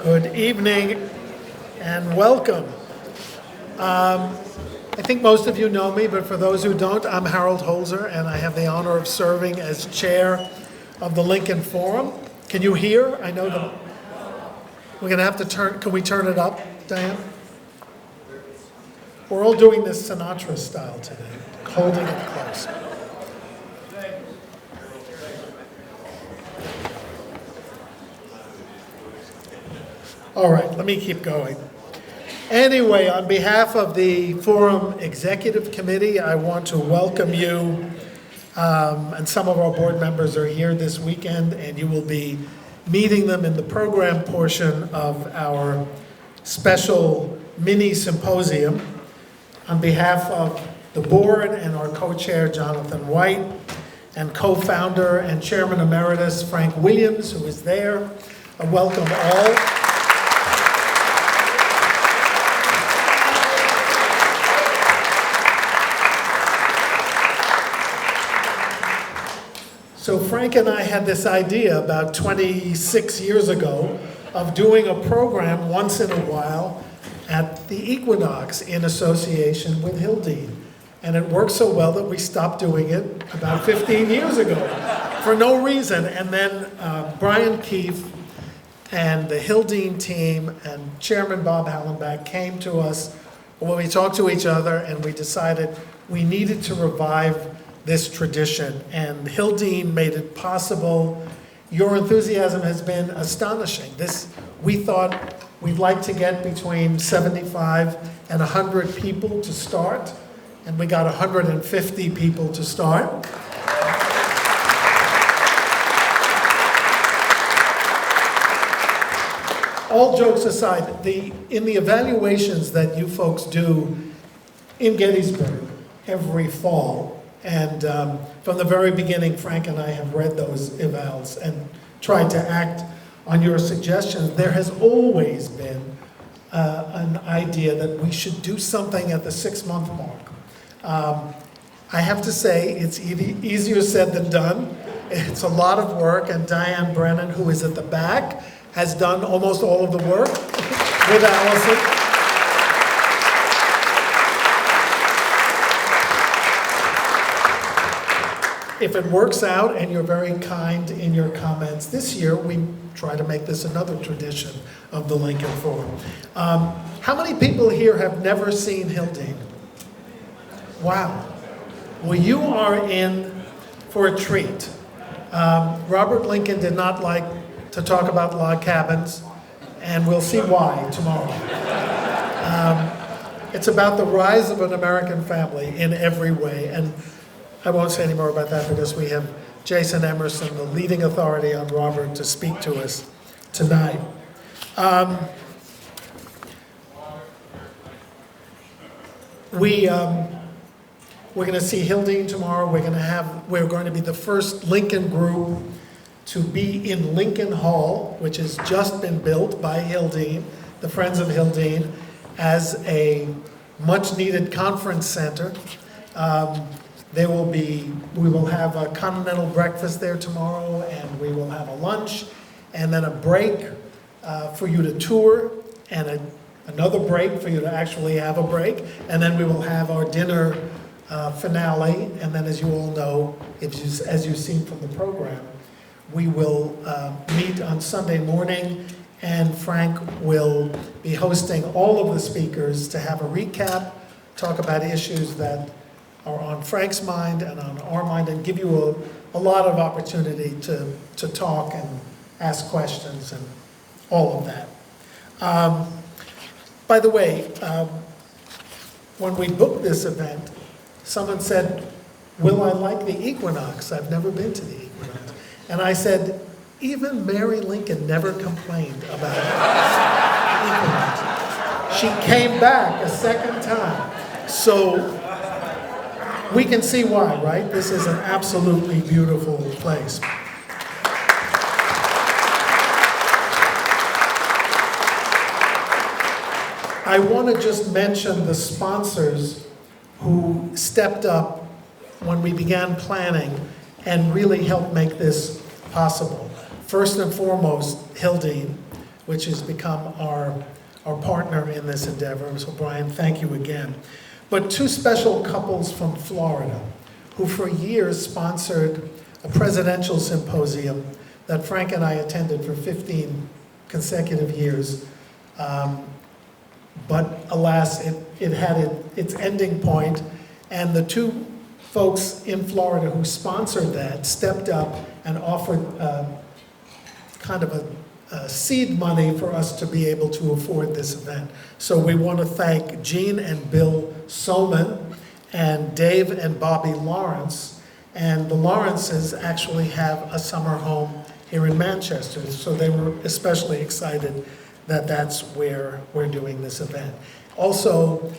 Good evening and welcome. I think most of you know me, but for those who don't, I'm Harold Holzer, and I have the honor of serving as chair of the Lincoln Forum. Can you hear? I know that we're going to have to turn. Can we turn it up, Diane? We're all doing this Sinatra style today, holding it close. All right, let me keep going. Anyway, on behalf of the Forum Executive Committee, I want to welcome you, and some of our board members are here this weekend, and you will be meeting them in the program portion of our special mini symposium. On behalf of the board and our co-chair, Jonathan White, and co-founder and chairman emeritus, Frank Williams, who is there, I welcome all. So Frank and I had this idea about 26 years ago of doing a program once in a while at the equinox in association with Hildene. And it worked so well that we stopped doing it about 15 years ago for no reason. And then Brian Keefe and the Hildene team and Chairman Bob Hallenbach came to us when we talked to each other, and we decided we needed to revive this tradition, and Hildene made it possible. Your enthusiasm has been astonishing. We thought we'd like to get between 75 and 100 people to start, and we got 150 people to start. All jokes aside, in the evaluations that you folks do in Gettysburg every fall, and from the very beginning, Frank and I have read those evals and tried to act on your suggestions. There has always been an idea that we should do something at the 6-month mark. I have to say, it's easier said than done. It's a lot of work, and Diane Brennan, who is at the back, has done almost all of the work with Allison. If it works out, and you're very kind in your comments this year, we try to make this another tradition of the Lincoln Forum. How many people here have never seen Hildene? Wow. Well, you are in for a treat. Robert Lincoln did not like to talk about log cabins, and we'll see why tomorrow. It's about the rise of an American family in every way, and I won't say any more about that because we have Jason Emerson, the leading authority on Robert, to speak to us tonight. We're going to see Hildene tomorrow. We're going to be the first Lincoln group to be in Lincoln Hall, which has just been built by Hildene, the Friends of Hildene, as a much-needed conference center. We will have a continental breakfast there tomorrow, and we will have a lunch, and then a break for you to tour, and another break for you to actually have a break, and then we will have our dinner finale, and then, as you all know, as you've seen from the program, we will meet on Sunday morning, and Frank will be hosting all of the speakers to have a recap, talk about issues that are on Frank's mind and on our mind, and give you a lot of opportunity to talk and ask questions and all of that. By the way, when we booked this event, someone said, will I like the equinox? I've never been to the equinox. And I said, even Mary Lincoln never complained about the equinox. She came back a second time. So we can see why, right? This is an absolutely beautiful place. I want to just mention the sponsors who stepped up when we began planning and really helped make this possible. First and foremost, Hildene, which has become our partner in this endeavor. So Brian, thank you again. But two special couples from Florida who for years sponsored a presidential symposium that Frank and I attended for 15 consecutive years. But alas, it had its ending point, and the two folks in Florida who sponsored that stepped up and offered kind of a seed money for us to be able to afford this event. So we want to thank Gene and Bill Soman and Dave and Bobby Lawrence. And the Lawrences actually have a summer home here in Manchester, so they were especially excited that that's where we're doing this event. Also,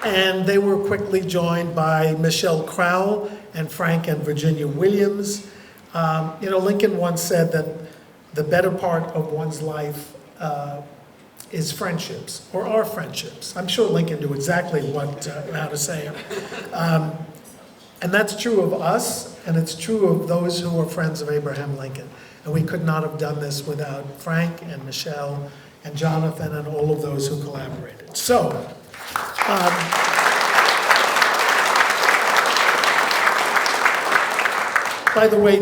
and they were quickly joined by Michelle Crowell and Frank and Virginia Williams. Lincoln once said that the better part of one's life is friendships, or are friendships. I'm sure Lincoln knew exactly how to say it. And that's true of us, and it's true of those who are friends of Abraham Lincoln. And we could not have done this without Frank and Michelle and Jonathan and all of those who collaborated. So, by the way,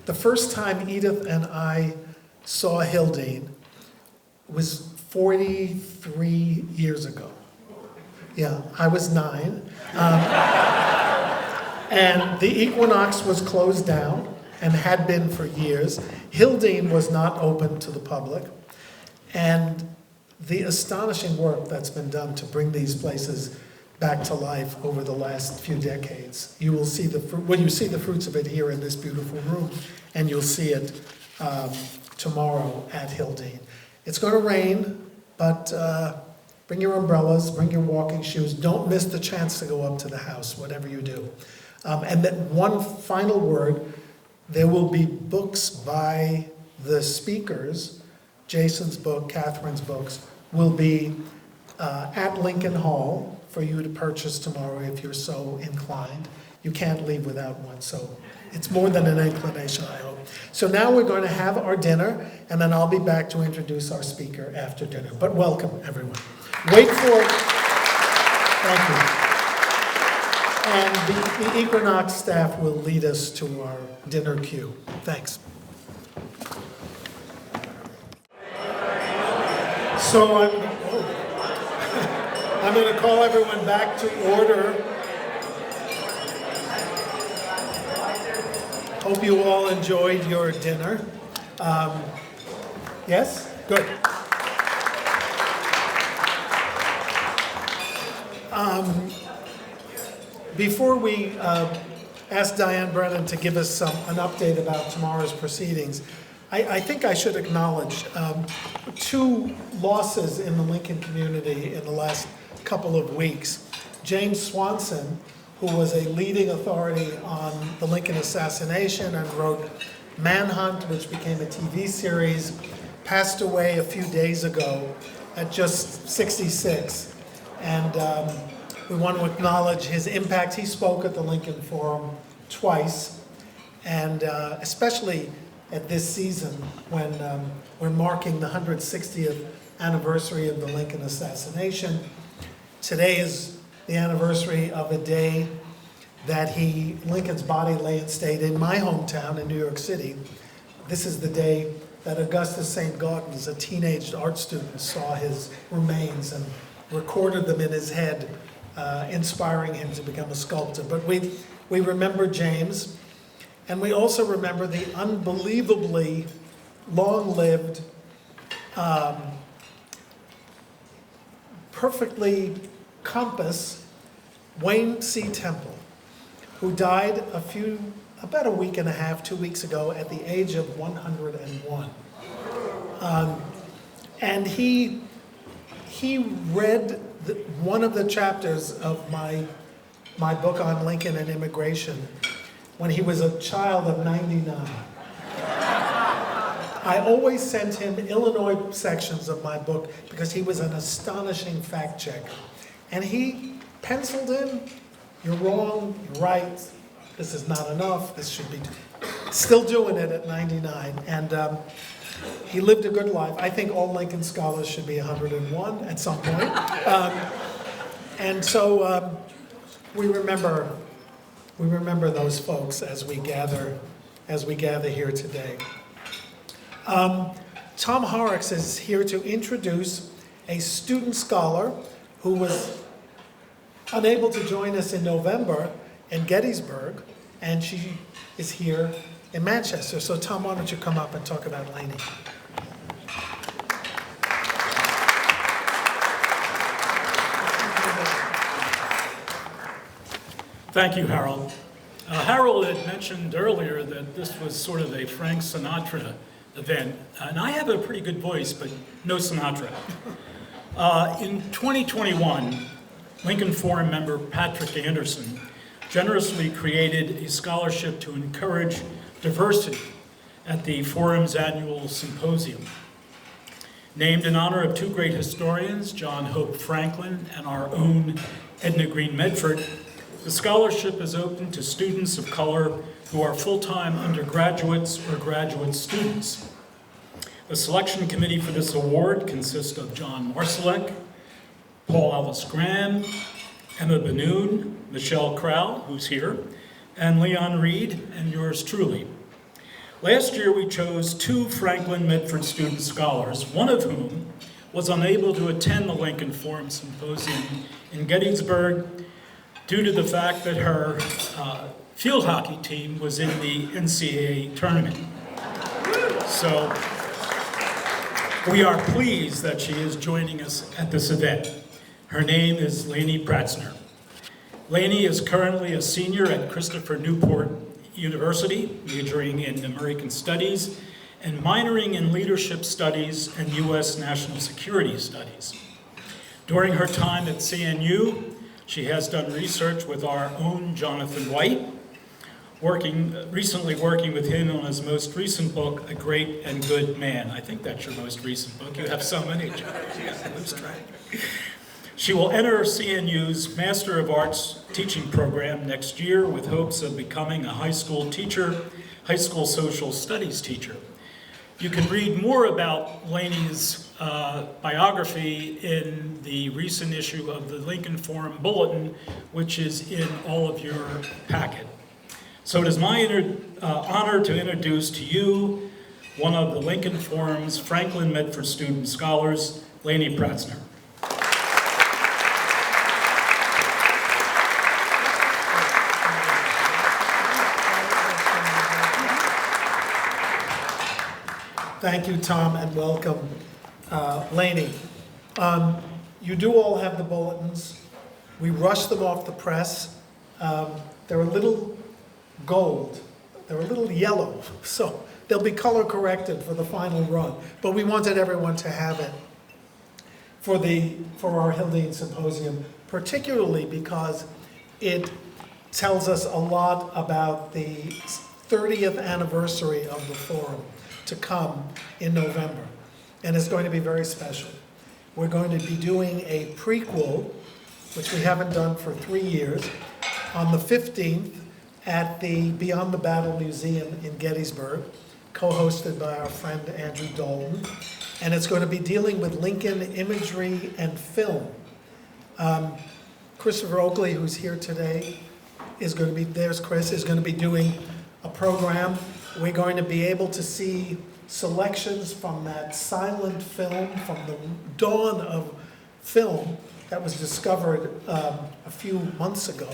the first time Edith and I saw Hildene was 43 years ago. Yeah, I was 9. And the Equinox was closed down and had been for years. Hildene was not open to the public. And the astonishing work that's been done to bring these places back to life over the last few decades. You will see you see the fruits of it here in this beautiful room, and you'll see it tomorrow at Hildene. It's going to rain, but bring your umbrellas, bring your walking shoes. Don't miss the chance to go up to the house, whatever you do. And then one final word, there will be books by the speakers. Jason's book, Catherine's books, will be at Lincoln Hall for you to purchase tomorrow if you're so inclined. You can't leave without one, so it's more than an inclination, I hope. So now we're going to have our dinner, and then I'll be back to introduce our speaker after dinner. But welcome, everyone. Wait for it. Thank you. And the Equinox staff will lead us to our dinner queue. Thanks. So I'm going to call everyone back to order. Hope you all enjoyed your dinner. Yes? Good. Before we ask Diane Brennan to give us an update about tomorrow's proceedings, I think I should acknowledge two losses in the Lincoln community in the last couple of weeks. James Swanson, who was a leading authority on the Lincoln assassination and wrote Manhunt, which became a TV series, passed away a few days ago at just 66. And we want to acknowledge his impact. He spoke at the Lincoln Forum twice, and especially at this season when we're marking the 160th anniversary of the Lincoln assassination. Today is the anniversary of a day that Lincoln's body lay in state in my hometown in New York City. This is the day that Augustus St. Gaudens, a teenage art student, saw his remains and recorded them in his head, inspiring him to become a sculptor. But we remember James, and we also remember the unbelievably long-lived, perfectly compass Wayne C. Temple, who died about a week and a half, 2 weeks ago, at the age of 101. And he read one of the chapters of my book on Lincoln and immigration when he was a child of 99. I always sent him Illinois sections of my book because he was an astonishing fact checker. And he penciled in, you're wrong, you're right, this is not enough, this should be, still doing it at 99. And he lived a good life. I think all Lincoln Scholars should be 101 at some point. And so we remember those folks as we gather here today. Tom Horrocks is here to introduce a student scholar who was unable to join us in November in Gettysburg, and she is here in Manchester. So Tom, why don't you come up and talk about Lainey? Thank you, Harold. Harold had mentioned earlier that this was sort of a Frank Sinatra event, and I have a pretty good voice, but no Sinatra. In 2021, Lincoln Forum member Patrick Anderson generously created a scholarship to encourage diversity at the Forum's annual Symposium. Named in honor of two great historians, John Hope Franklin and our own Edna Green Medford, the scholarship is open to students of color who are full-time undergraduates or graduate students. The selection committee for this award consists of John Marsalek, Paul Ellis Graham, Emma Benoon, Michelle Crowell, who's here, and Leon Reed, and yours truly. Last year we chose two Franklin Medford student scholars, one of whom was unable to attend the Lincoln Forum Symposium in Gettysburg due to the fact that her field hockey team was in the NCAA tournament. So we are pleased that she is joining us at this event. Her name is Lainey Pratzner. Lainey is currently a senior at Christopher Newport University, majoring in American Studies and minoring in Leadership Studies and U.S. National Security Studies. During her time at CNU, she has done research with our own Jonathan White, recently working with him on his most recent book, A Great and Good Man. I think that's your most recent book. You have so many, John. Lose track. She will enter CNU's Master of Arts teaching program next year with hopes of becoming a high school teacher, high school social studies teacher. You can read more about Lainey's biography in the recent issue of the Lincoln Forum Bulletin, which is in all of your packet. So it is my honor to introduce to you one of the Lincoln Forum's Franklin Medford student scholars, Lainey Pratzner. Thank you, Tom, and welcome, Lainey. You do all have the bulletins. We rushed them off the press. They're a little gold. They're a little yellow, so they'll be color corrected for the final run. But we wanted everyone to have it for our Hildene Symposium, particularly because it tells us a lot about the 30th anniversary of the forum to come in November, and it's going to be very special. We're going to be doing a prequel, which we haven't done for 3 years, on the 15th at the Beyond the Battle Museum in Gettysburg, co-hosted by our friend Andrew Dalton, and it's going to be dealing with Lincoln imagery and film. Christopher Oakley, who's here today, is going to be, there's Chris, is going to be doing a program. We're going to be able to see selections from that silent film, from the dawn of film that was discovered a few months ago,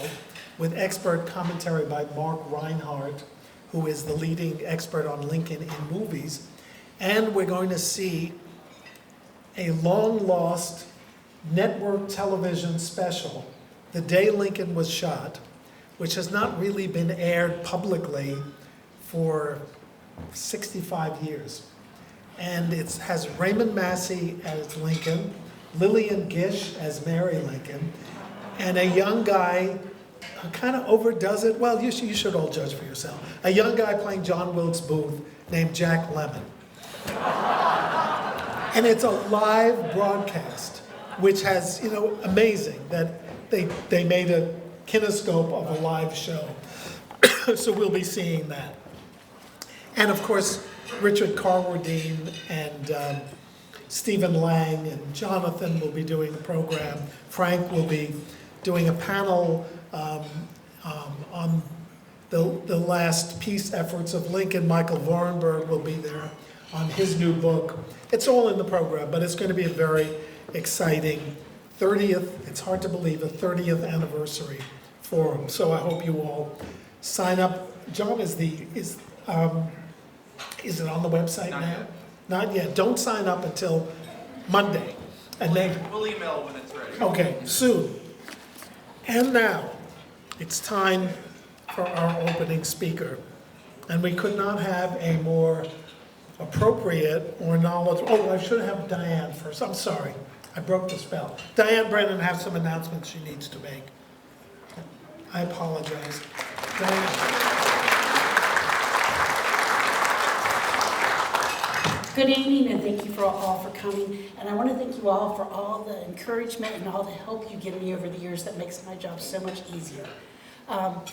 with expert commentary by Mark Reinhardt, who is the leading expert on Lincoln in movies. And we're going to see a long-lost network television special, The Day Lincoln Was Shot, which has not really been aired publicly for 65 years. And it has Raymond Massey as Lincoln, Lillian Gish as Mary Lincoln, and a young guy who kind of overdoes it. Well, you should all judge for yourself. A young guy playing John Wilkes Booth named Jack Lemmon. And it's a live broadcast, which has, amazing that they made a kinescope of a live show. So we'll be seeing that. And of course, Richard Carwardine and Stephen Lang and Jonathan will be doing the program. Frank will be doing a panel on the last peace efforts of Lincoln. Michael Vorenberg will be there on his new book. It's all in the program, but it's going to be a very exciting 30th, it's hard to believe, a 30th anniversary forum. So I hope you all sign up. John, is it on the website now? Yet. Not yet. Don't sign up until Monday. And then, We'll email when it's ready. okay, soon. And now, it's time for our opening speaker. And we could not have a more appropriate or knowledgeable, oh, I should have Diane first. I'm sorry, I broke the spell. Diane Brennan has some announcements she needs to make. I apologize. Diane. Good evening, and thank you all for coming. And I want to thank you all for all the encouragement and all the help you give me over the years. That makes my job so much easier.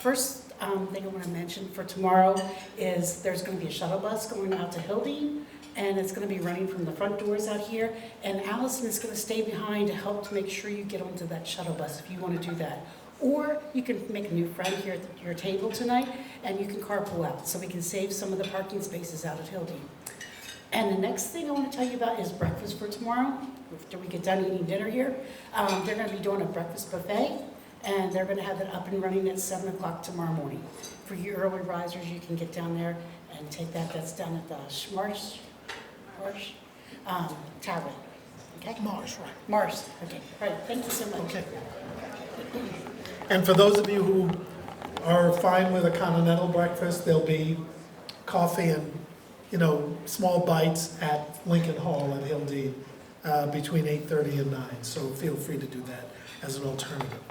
First thing I want to mention for tomorrow is there's going to be a shuttle bus going out to Hildene, and it's going to be running from the front doors out here. And Allison is going to stay behind to help to make sure you get onto that shuttle bus if you want to do that. Or you can make a new friend here at your table tonight, and you can carpool out so we can save some of the parking spaces out at Hildene. And the next thing I want to tell you about is breakfast for tomorrow. After we get done eating dinner here, they're going to be doing a breakfast buffet, and they're going to have it up and running at 7 o'clock tomorrow morning. For you early risers, you can get down there and take that. That's down at the Marsh Tavern. Okay? Marsh, right. Marsh. Okay. Right. Thank you so much. Okay. And for those of you who are fine with a continental breakfast, there'll be coffee and, small bites at Lincoln Hall at Hildene between 8:30 and 9. So feel free to do that as an alternative.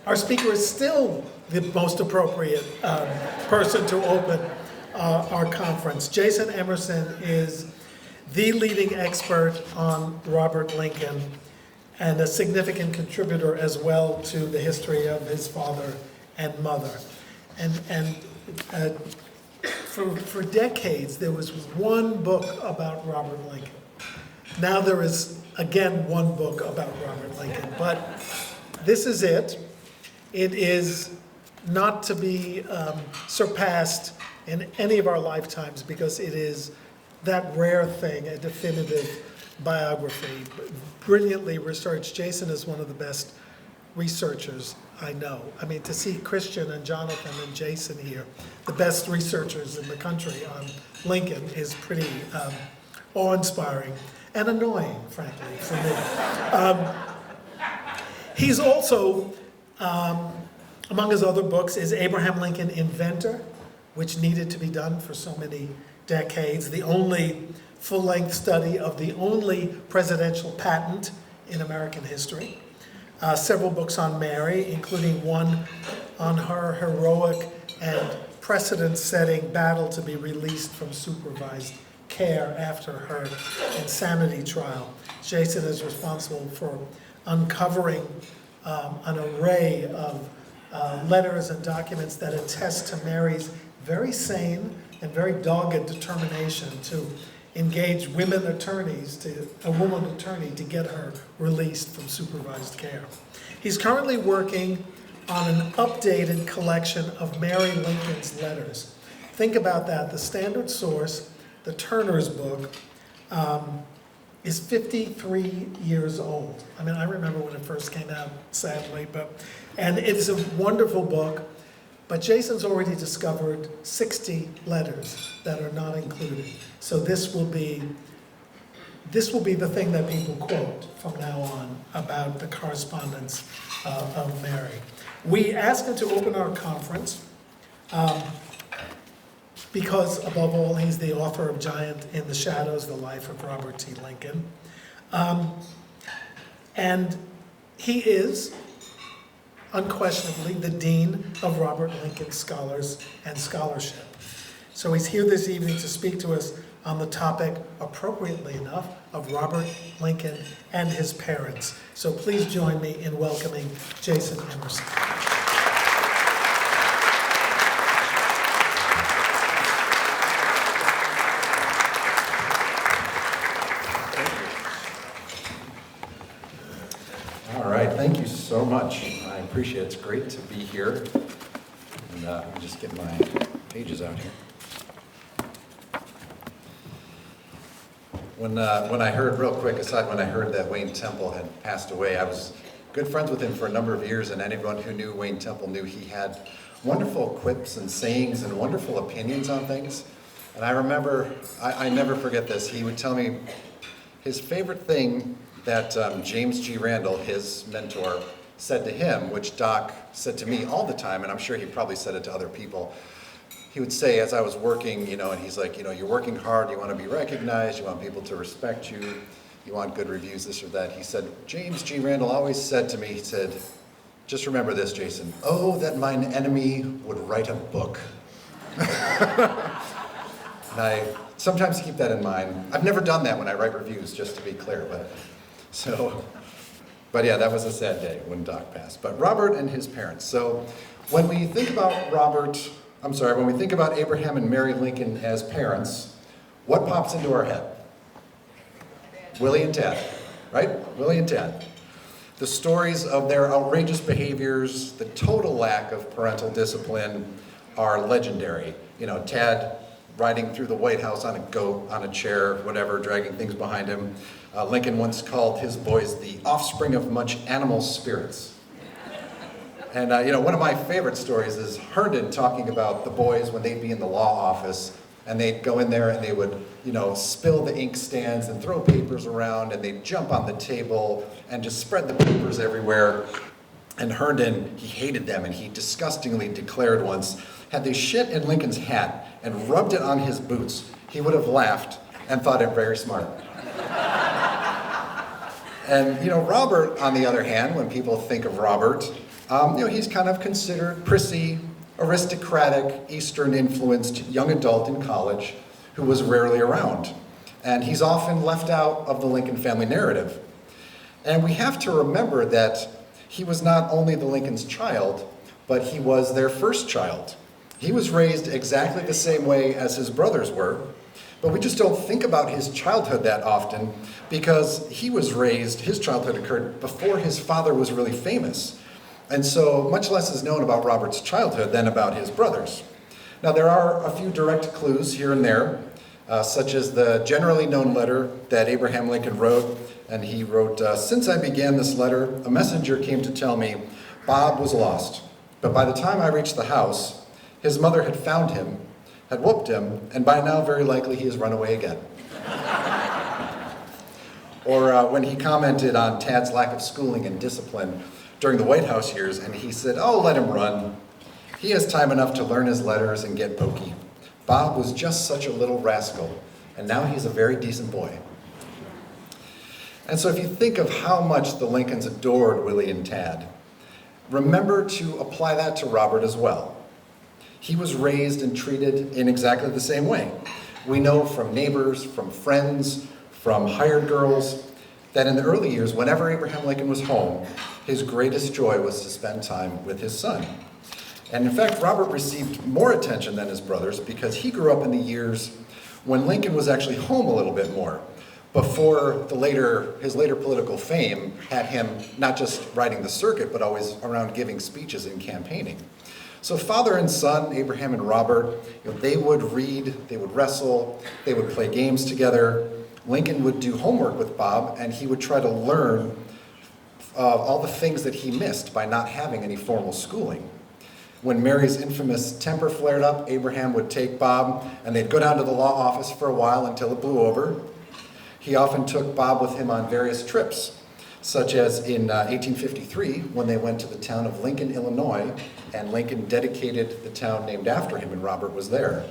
Our speaker is still the most appropriate person to open our conference. Jason Emerson is the leading expert on Robert Lincoln and a significant contributor as well to the history of his father and mother. And for decades, there was one book about Robert Lincoln. Now there is, again, one book about Robert Lincoln, but this is it. It is not to be surpassed in any of our lifetimes because it is that rare thing, a definitive biography, brilliantly researched. Jason is one of the best researchers I know. I mean, to see Christian and Jonathan and Jason here, the best researchers in the country on Lincoln, is pretty awe-inspiring and annoying, frankly, for me. He's also, among his other books, is Abraham Lincoln Inventor, which needed to be done for so many decades, the only full-length study of the only presidential patent in American history. Several books on Mary, including one on her heroic and precedent-setting battle to be released from supervised care after her insanity trial. Jason is responsible for uncovering an array of letters and documents that attest to Mary's very sane and very dogged determination to engage a woman attorney to get her released from supervised care. He's currently working on an updated collection of Mary Lincoln's letters. Think about that. The standard source, the Turner's book, is 53 years old. I mean, I remember when it first came out, sadly, and it is a wonderful book. But Jason's already discovered 60 letters that are not included. So this will be the thing that people quote from now on about the correspondence of Mary. We asked him to open our conference because, above all, he's the author of Giant in the Shadows, The Life of Robert T. Lincoln. And he is unquestionably the Dean of Robert Lincoln Scholars and Scholarship. So he's here this evening to speak to us on the topic, appropriately enough, of Robert Lincoln and his parents. So please join me in welcoming Jason Emerson. All right, thank you so much. I appreciate it. It's great to be here. And let me just get my pages out here. When I heard, real quick aside, when I heard that Wayne Temple had passed away, I was good friends with him for a number of years, and anyone who knew Wayne Temple knew he had wonderful quips and sayings and wonderful opinions on things. And I remember, I never forget this, he would tell me his favorite thing that James G. Randall, his mentor, said to him, which Doc said to me all the time, and I'm sure he probably said it to other people. He would say, as I was working, and he's like, you're working hard, you want to be recognized, you want people to respect you, you want good reviews, this or that. He said, James G. Randall always said to me, he said, just remember this, Jason, oh, that mine enemy would write a book. And I sometimes keep that in mind. I've never done that when I write reviews, just to be clear, but yeah, that was a sad day when Doc passed. But Robert and his parents. So when we think about when we think about Abraham and Mary Lincoln as parents, what pops into our head? Willie and Tad, right? Willie and Tad. The stories of their outrageous behaviors, the total lack of parental discipline are legendary. Tad riding through the White House on a goat, on a chair, whatever, dragging things behind him. Lincoln once called his boys the offspring of much animal spirits. And one of my favorite stories is Herndon talking about the boys when they'd be in the law office, and they'd go in there and they would, spill the ink stands and throw papers around, and they'd jump on the table and just spread the papers everywhere. And Herndon, he hated them, and he disgustingly declared once, had they shit in Lincoln's hat and rubbed it on his boots, he would have laughed and thought it very smart. And, Robert, on the other hand, when people think of Robert, he's kind of considered prissy, aristocratic, Eastern-influenced young adult in college who was rarely around. And he's often left out of the Lincoln family narrative. And we have to remember that he was not only the Lincoln's child, but he was their first child. He was raised exactly the same way as his brothers were, but we just don't think about his childhood that often because his childhood occurred before his father was really famous. And so much less is known about Robert's childhood than about his brothers. Now there are a few direct clues here and there, such as the generally known letter that Abraham Lincoln wrote, and he wrote, since I began this letter, a messenger came to tell me Bob was lost. But by the time I reached the house, his mother had found him, had whooped him, and by now very likely he has run away again. Or when he commented on Tad's lack of schooling and discipline during the White House years, and he said, oh, let him run. He has time enough to learn his letters and get pokey. Bob was just such a little rascal, and now he's a very decent boy. And so if you think of how much the Lincolns adored Willie and Tad, remember to apply that to Robert as well. He was raised and treated in exactly the same way. We know from neighbors, from friends, from hired girls, that in the early years, whenever Abraham Lincoln was home, his greatest joy was to spend time with his son. And in fact, Robert received more attention than his brothers because he grew up in the years when Lincoln was actually home a little bit more, before his later political fame had him not just riding the circuit, but always around giving speeches and campaigning. So father and son, Abraham and Robert, they would read, they would wrestle, they would play games together. Lincoln would do homework with Bob, and he would try to learn all the things that he missed by not having any formal schooling. When Mary's infamous temper flared up, Abraham would take Bob, and they'd go down to the law office for a while until it blew over. He often took Bob with him on various trips, such as in 1853, when they went to the town of Lincoln, Illinois, and Lincoln dedicated the town named after him, and Robert was there.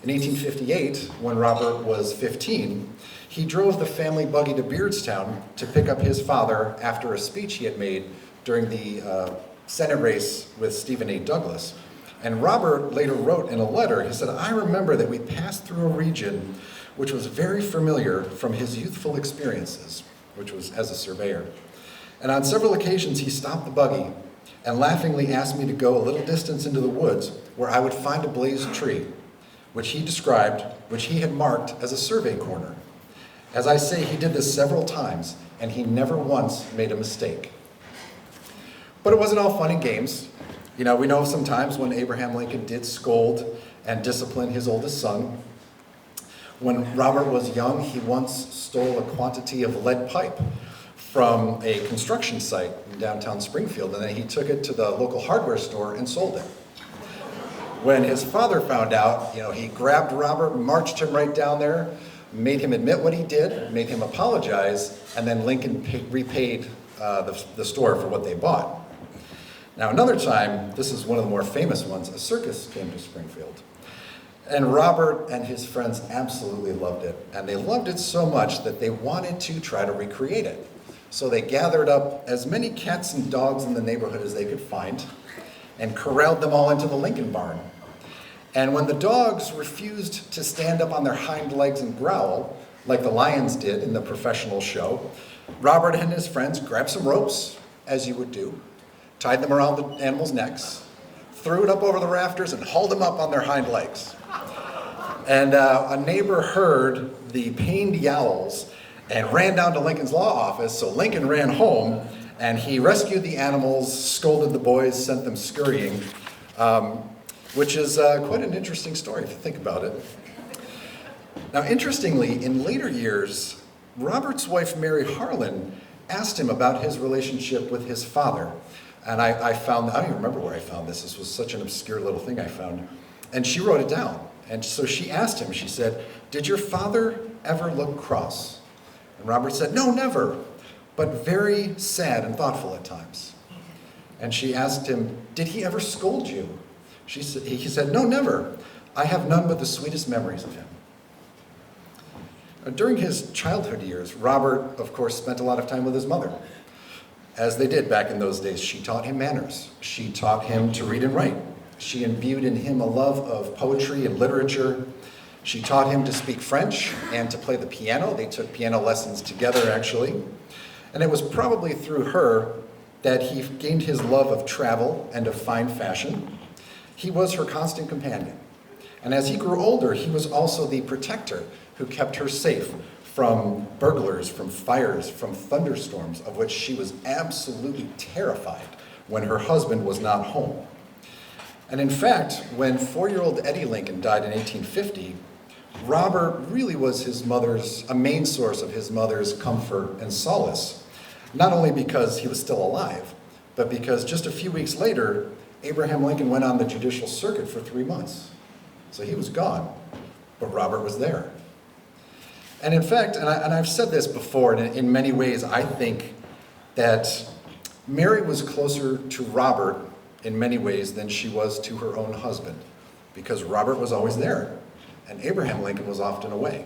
In 1858, when Robert was 15, he drove the family buggy to Beardstown to pick up his father after a speech he had made during the Senate race with Stephen A. Douglas. And Robert later wrote in a letter, he said, I remember that we passed through a region which was very familiar from his youthful experiences, which was as a surveyor. And on several occasions, he stopped the buggy and laughingly asked me to go a little distance into the woods where I would find a blazed tree, which he described, which he had marked as a survey corner. As I say, he did this several times, and he never once made a mistake. But it wasn't all fun and games. You know, we know sometimes when Abraham Lincoln did scold and discipline his oldest son. When Robert was young, he once stole a quantity of lead pipe from a construction site in downtown Springfield, and then he took it to the local hardware store and sold it. When his father found out, he grabbed Robert, marched him right down there, made him admit what he did, made him apologize, and then Lincoln repaid the store for what they bought. Now, another time, this is one of the more famous ones, a circus came to Springfield. And Robert and his friends absolutely loved it. And they loved it so much that they wanted to try to recreate it. So they gathered up as many cats and dogs in the neighborhood as they could find and corralled them all into the Lincoln barn. And when the dogs refused to stand up on their hind legs and growl, like the lions did in the professional show, Robert and his friends grabbed some ropes, as you would do, tied them around the animals' necks, threw it up over the rafters, and hauled them up on their hind legs. And a neighbor heard the pained yowls and ran down to Lincoln's law office, so Lincoln ran home, and he rescued the animals, scolded the boys, sent them scurrying, which is quite an interesting story if you think about it. Now, interestingly, in later years, Robert's wife, Mary Harlan, asked him about his relationship with his father. And I don't even remember where I found this. This was such an obscure little thing I found. And she wrote it down. And so she asked him, she said, "Did your father ever look cross?" And Robert said, "No, never, but very sad and thoughtful at times." And she asked him, "Did he ever scold you?" He said, "No, never. I have none but the sweetest memories of him." During his childhood years, Robert, of course, spent a lot of time with his mother. As they did back in those days, she taught him manners. She taught him to read and write. She imbued in him a love of poetry and literature. She taught him to speak French and to play the piano. They took piano lessons together, actually. And it was probably through her that he gained his love of travel and of fine fashion. He was her constant companion. And as he grew older, he was also the protector who kept her safe from burglars, from fires, from thunderstorms, of which she was absolutely terrified when her husband was not home. And in fact, when 4-year-old Eddie Lincoln died in 1850, Robert really was a main source of his mother's comfort and solace, not only because he was still alive, but because just a few weeks later, Abraham Lincoln went on the judicial circuit for 3 months. So he was gone, but Robert was there. And in fact, and I've said this before, and in many ways I think that Mary was closer to Robert in many ways than she was to her own husband, because Robert was always there, and Abraham Lincoln was often away.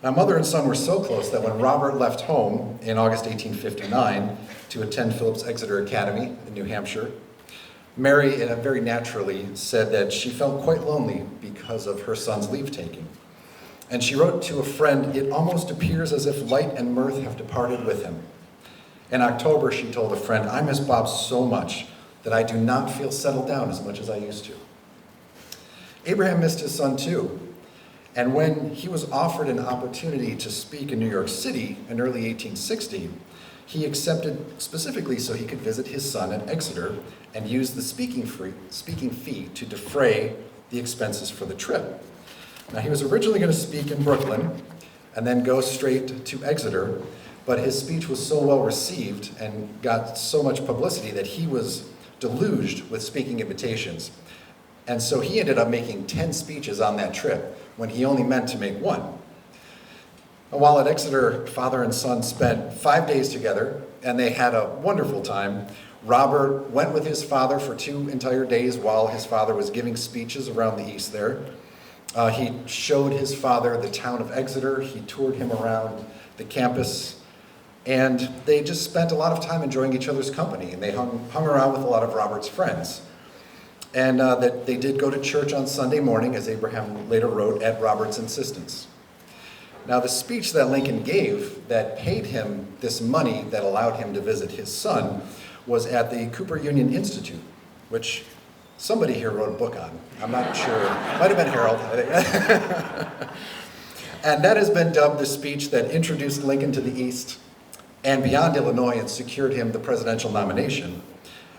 Now, mother and son were so close that when Robert left home in August 1859 to attend Phillips Exeter Academy in New Hampshire, Mary very naturally said that she felt quite lonely because of her son's leave-taking. And she wrote to a friend, "It almost appears as if light and mirth have departed with him." In October, she told a friend, "I miss Bob so much that I do not feel settled down as much as I used to." Abraham missed his son too. And when he was offered an opportunity to speak in New York City in early 1860, he accepted specifically so he could visit his son at Exeter and use the speaking fee to defray the expenses for the trip. Now, he was originally going to speak in Brooklyn and then go straight to Exeter, but his speech was so well received and got so much publicity that he was deluged with speaking invitations. And so he ended up making 10 speeches on that trip when he only meant to make one. While at Exeter, father and son spent 5 days together, and they had a wonderful time. Robert went with his father for 2 entire days while his father was giving speeches around the East there. He showed his father the town of Exeter. He toured him around the campus. And they just spent a lot of time enjoying each other's company. And they hung around with a lot of Robert's friends. and that they did go to church on Sunday morning, as Abraham later wrote, at Robert's insistence. Now, the speech that Lincoln gave that paid him this money that allowed him to visit his son was at the Cooper Union Institute, which somebody here wrote a book on. I'm not sure. Might have been Harold, I think. And that has been dubbed the speech that introduced Lincoln to the East and beyond Illinois and secured him the presidential nomination.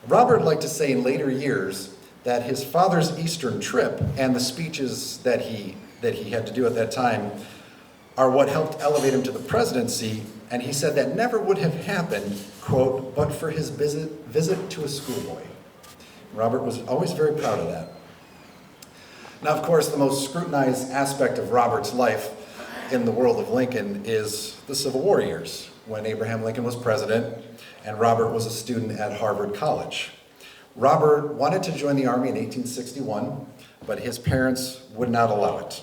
Robert liked to say in later years that his father's Eastern trip and the speeches that he had to do at that time are what helped elevate him to the presidency, and he said that never would have happened, quote, but for his visit to a schoolboy. Robert was always very proud of that. Now, of course, the most scrutinized aspect of Robert's life in the world of Lincoln is the Civil War years, when Abraham Lincoln was president and Robert was a student at Harvard College. Robert wanted to join the Army in 1861, but his parents would not allow it.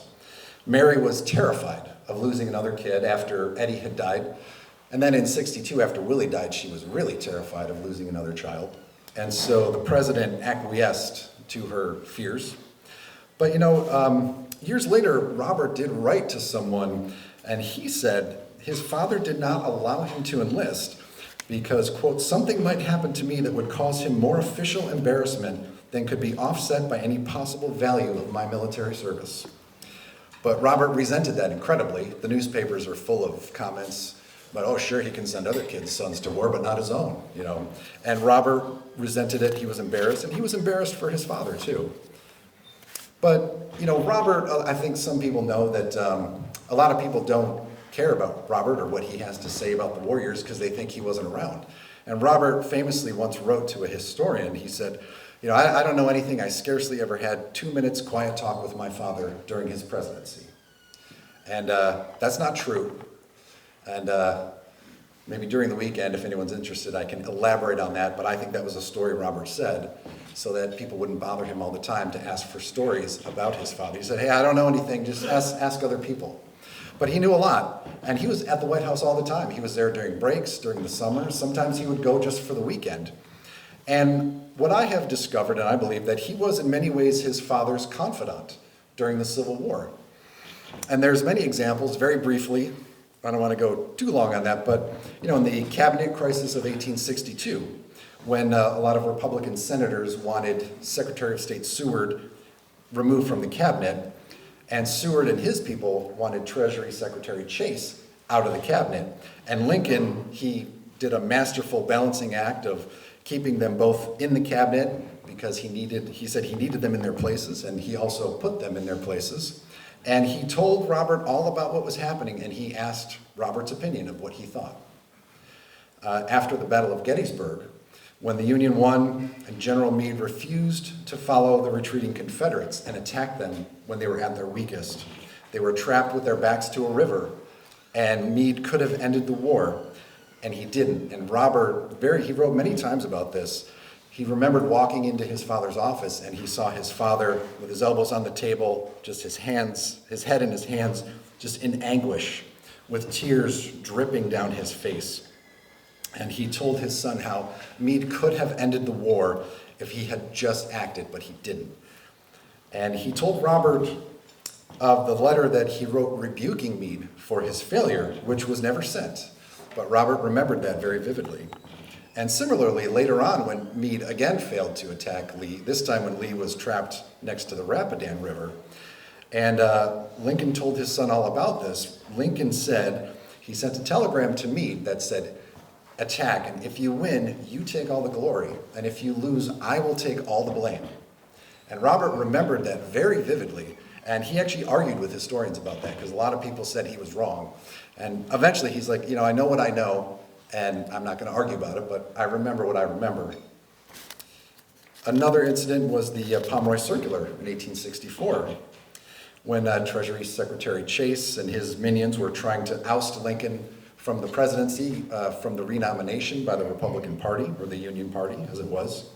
Mary was terrified of losing another kid after Eddie had died. And then in 62, after Willie died, she was really terrified of losing another child. And so the president acquiesced to her fears. But years later, Robert did write to someone, and he said his father did not allow him to enlist because, quote, something might happen to me that would cause him more official embarrassment than could be offset by any possible value of my military service. But Robert resented that incredibly. The newspapers are full of comments about, oh, sure, he can send other kids' sons to war, but not his own, And Robert resented it. He was embarrassed, and he was embarrassed for his father, too. But, Robert, I think some people know that a lot of people don't care about Robert or what he has to say about the warriors because they think he wasn't around. And Robert famously once wrote to a historian, he said, I don't know anything. I scarcely ever had 2 minutes quiet talk with my father during his presidency. And that's not true. And maybe during the weekend, if anyone's interested, I can elaborate on that. But I think that was a story Robert said so that people wouldn't bother him all the time to ask for stories about his father. He said, hey, I don't know anything. Just ask other people. But he knew a lot. And he was at the White House all the time. He was there during breaks, during the summer. Sometimes he would go just for the weekend. And what I have discovered, and I believe, that he was in many ways his father's confidant during the Civil War. And there's many examples, very briefly. I don't want to go too long on that, but in the cabinet crisis of 1862, when a lot of Republican senators wanted Secretary of State Seward removed from the cabinet, and Seward and his people wanted Treasury Secretary Chase out of the cabinet. And Lincoln, he did a masterful balancing act of keeping them both in the cabinet because he said he needed them in their places, and he also put them in their places. And he told Robert all about what was happening, and he asked Robert's opinion of what he thought. After the Battle of Gettysburg, when the Union won and General Meade refused to follow the retreating Confederates and attack them when they were at their weakest, they were trapped with their backs to a river, and Meade could have ended the war, and he didn't. And Robert, he wrote many times about this. He remembered walking into his father's office, and he saw his father with his elbows on the table, just his head in his hands, just in anguish, with tears dripping down his face. And he told his son how Meade could have ended the war if he had just acted, but he didn't. And he told Robert of the letter that he wrote rebuking Meade for his failure, which was never sent. But Robert remembered that very vividly. And similarly, later on, when Meade again failed to attack Lee, this time when Lee was trapped next to the Rapidan River, and Lincoln told his son all about this, Lincoln said, he sent a telegram to Meade that said, attack, and if you win, you take all the glory, and if you lose, I will take all the blame. And Robert remembered that very vividly, and he actually argued with historians about that, because a lot of people said he was wrong. And eventually he's like, I know what I know, and I'm not going to argue about it, but I remember what I remember. Another incident was the Pomeroy Circular in 1864, when Treasury Secretary Chase and his minions were trying to oust Lincoln from the presidency, from the renomination by the Republican Party, or the Union Party, as it was.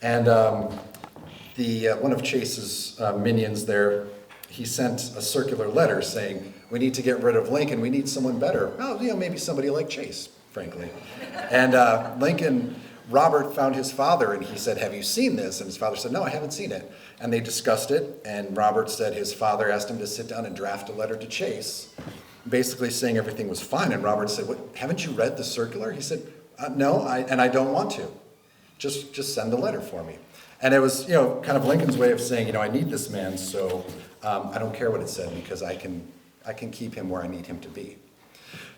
And one of Chase's minions there, he sent a circular letter saying, we need to get rid of Lincoln, we need someone better. Oh, maybe somebody like Chase, frankly. And Lincoln Robert found his father and he said, "Have you seen this?" And his father said, "No, I haven't seen it." And they discussed it, and Robert said his father asked him to sit down and draft a letter to Chase, basically saying everything was fine. And Robert said, "What, haven't you read the circular?" He said, "No, I don't want to. Just send the letter for me." And it was, kind of Lincoln's way of saying, I need this man, so I don't care what it said because I can keep him where I need him to be.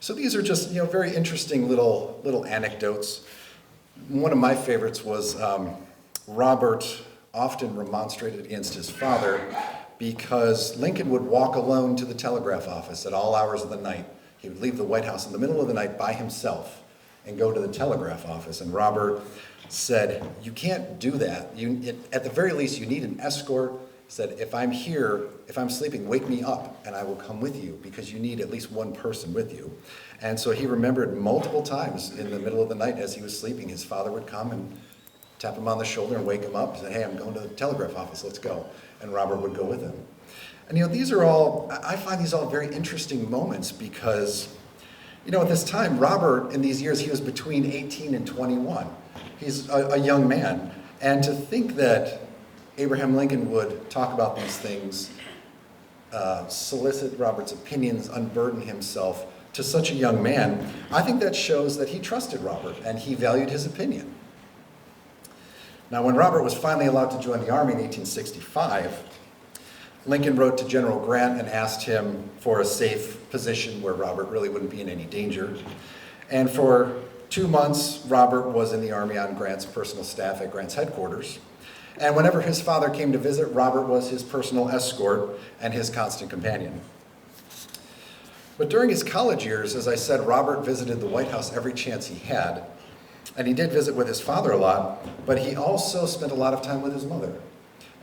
So these are just, very interesting little anecdotes. One of my favorites was Robert often remonstrated against his father because Lincoln would walk alone to the telegraph office at all hours of the night. He would leave the White House in the middle of the night by himself and go to the telegraph office. And Robert said, "You can't do that. At the very least, you need an escort." He said, if I'm sleeping, wake me up and I will come with you because you need at least one person with you. And so he remembered multiple times in the middle of the night as he was sleeping, his father would come and tap him on the shoulder and wake him up and say, "Hey, I'm going to the telegraph office, let's go." And Robert would go with him. And I find these all very interesting moments because, at this time, Robert, in these years, he was between 18 and 21. He's a young man. And to think that Abraham Lincoln would talk about these things, solicit Robert's opinions, unburden himself to such a young man, I think that shows that he trusted Robert and he valued his opinion. Now, when Robert was finally allowed to join the Army in 1865, Lincoln wrote to General Grant and asked him for a safe position where Robert really wouldn't be in any danger. And for 2 months, Robert was in the Army on Grant's personal staff at Grant's headquarters. And whenever his father came to visit, Robert was his personal escort and his constant companion. But during his college years, as I said, Robert visited the White House every chance he had. And he did visit with his father a lot, but he also spent a lot of time with his mother.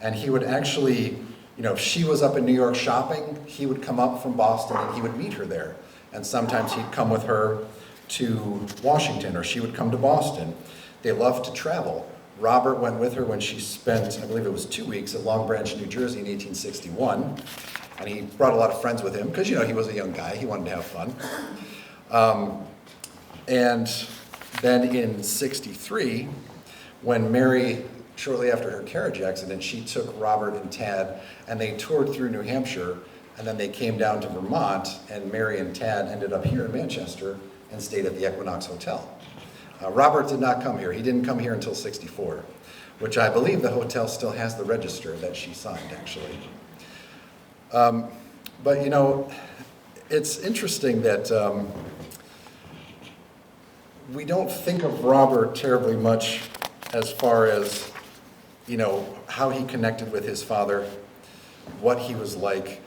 And he would actually, if she was up in New York shopping, he would come up from Boston and he would meet her there. And sometimes he'd come with her to Washington, or she would come to Boston. They loved to travel. Robert went with her when she spent, I believe it was 2 weeks, at Long Branch, New Jersey in 1861. And he brought a lot of friends with him because, he was a young guy. He wanted to have fun. And then in 63, when Mary, shortly after her carriage accident, she took Robert and Tad and they toured through New Hampshire, and then they came down to Vermont, and Mary and Tad ended up here in Manchester and stayed at the Equinox Hotel. Robert did not come here. He didn't come here until 64, which I believe the hotel still has the register that she signed, actually. But, it's interesting that we don't think of Robert terribly much as far as, how he connected with his father, what he was like.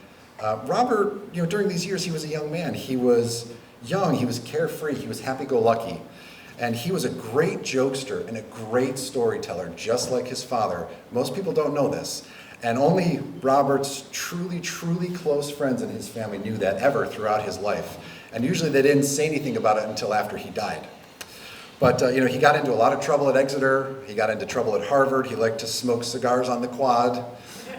Robert, during these years, he was a young man. He was young, he was carefree, he was happy-go-lucky. And he was a great jokester and a great storyteller, just like his father. Most people don't know this. And only Robert's truly, truly close friends in his family knew that ever throughout his life. And usually they didn't say anything about it until after he died. But, he got into a lot of trouble at Exeter. He got into trouble at Harvard. He liked to smoke cigars on the quad.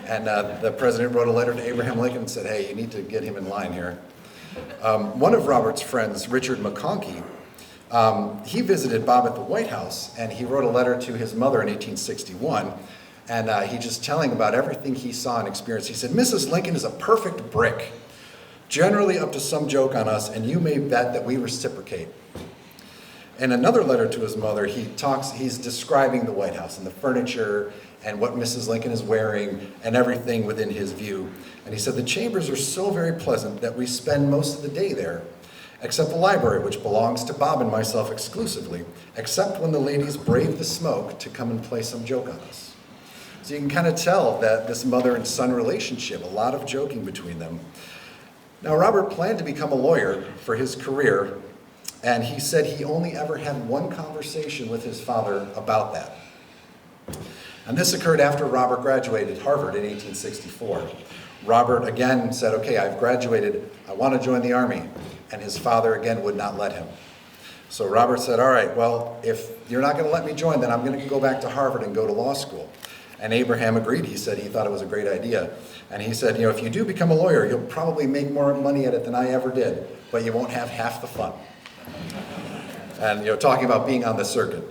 And the president wrote a letter to Abraham Lincoln and said, "Hey, you need to get him in line here." One of Robert's friends, Richard McConkey, he visited Bob at the White House, and he wrote a letter to his mother in 1861. And he just telling about everything he saw and experienced. He said, "Mrs. Lincoln is a perfect brick, generally up to some joke on us, and you may bet that we reciprocate." In another letter to his mother, he's describing the White House and the furniture and what Mrs. Lincoln is wearing and everything within his view. And he said, "The chambers are so very pleasant that we spend most of the day there, except the library, which belongs to Bob and myself exclusively, except when the ladies brave the smoke to come and play some joke on us." So you can kind of tell that this mother and son relationship, a lot of joking between them. Now, Robert planned to become a lawyer for his career, and he said he only ever had one conversation with his father about that. And this occurred after Robert graduated Harvard in 1864. Robert again said, "Okay, I've graduated, I want to join the Army." And his father again would not let him. So Robert said, "All right, well, if you're not going to let me join, then I'm going to go back to Harvard and go to law school." And Abraham agreed. He said he thought it was a great idea. And he said, "If you do become a lawyer, you'll probably make more money at it than I ever did, but you won't have half the fun." And, talking about being on the circuit.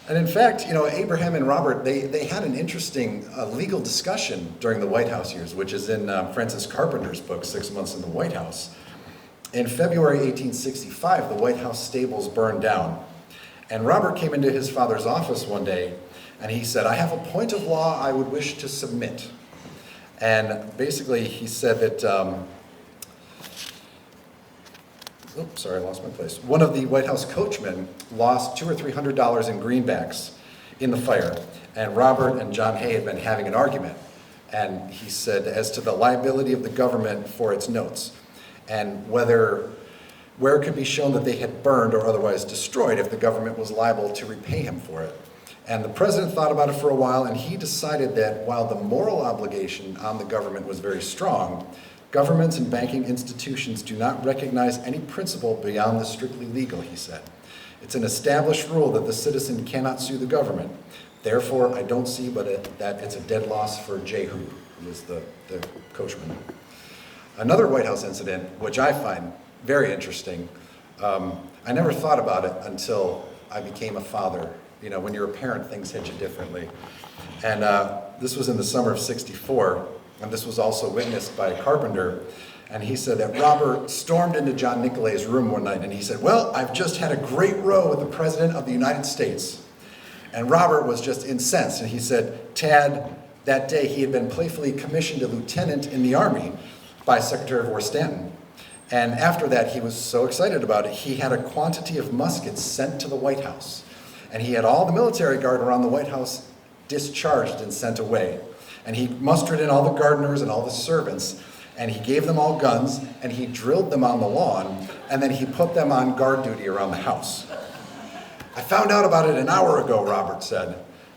And in fact, Abraham and Robert, they had an interesting legal discussion during the White House years, which is in Francis Carpenter's book, 6 Months in the White House. In February 1865, the White House stables burned down. And Robert came into his father's office one day, and he said, "I have a point of law I would wish to submit." And basically, he said that, I lost my place. One of the White House coachmen lost $200 or $300 in greenbacks in the fire, and Robert and John Hay had been having an argument. And he said, as to the liability of the government for its notes, and where it could be shown that they had burned or otherwise destroyed if the government was liable to repay him for it. And the president thought about it for a while, and he decided that while the moral obligation on the government was very strong, governments and banking institutions do not recognize any principle beyond the strictly legal, he said. It's an established rule that the citizen cannot sue the government. Therefore, I don't see that it's a dead loss for Jehu, who was the coachman. Another White House incident, which I find very interesting, I never thought about it until I became a father. When you're a parent, things hit you differently. And this was in the summer of '64. And this was also witnessed by Carpenter. And he said that Robert stormed into John Nicolay's room one night, and he said, "Well, I've just had a great row with the President of the United States." And Robert was just incensed, and he said, Tad, that day he had been playfully commissioned a lieutenant in the Army by Secretary of War Stanton. And after that, he was so excited about it, he had a quantity of muskets sent to the White House. And he had all the military guard around the White House discharged and sent away. And he mustered in all the gardeners and all the servants, and he gave them all guns, and he drilled them on the lawn, and then he put them on guard duty around the house. "I found out about it an hour ago," Robert said.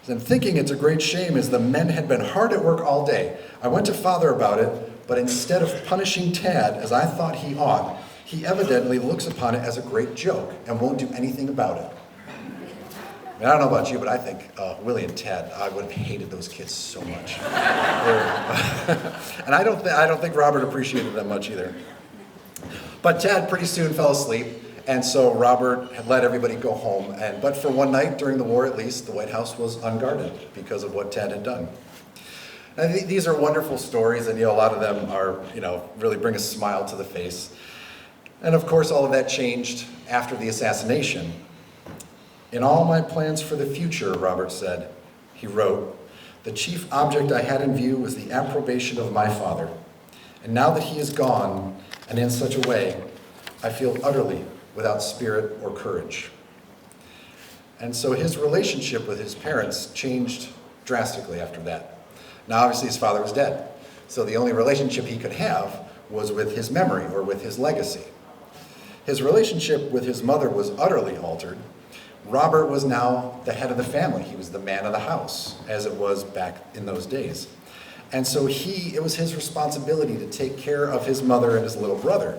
"And thinking it's a great shame, as the men had been hard at work all day. I went to Father about it, but instead of punishing Tad, as I thought he ought, he evidently looks upon it as a great joke and won't do anything about it." I don't know about you, but I think Willie and Ted, I would have hated those kids so much. And I don't think Robert appreciated them much either. But Ted pretty soon fell asleep, and so Robert had let everybody go home. But for one night during the war, at least, the White House was unguarded because of what Ted had done. And these are wonderful stories, and a lot of them are, really bring a smile to the face. And of course, all of that changed after the assassination. "In all my plans for the future," Robert said, he wrote, "the chief object I had in view was the approbation of my father. And now that he is gone, and in such a way, I feel utterly without spirit or courage." And so his relationship with his parents changed drastically after that. Now, obviously, his father was dead, so the only relationship he could have was with his memory or with his legacy. His relationship with his mother was utterly altered. Robert was now the head of the family. He was the man of the house, as it was back in those days. And so it was his responsibility to take care of his mother and his little brother.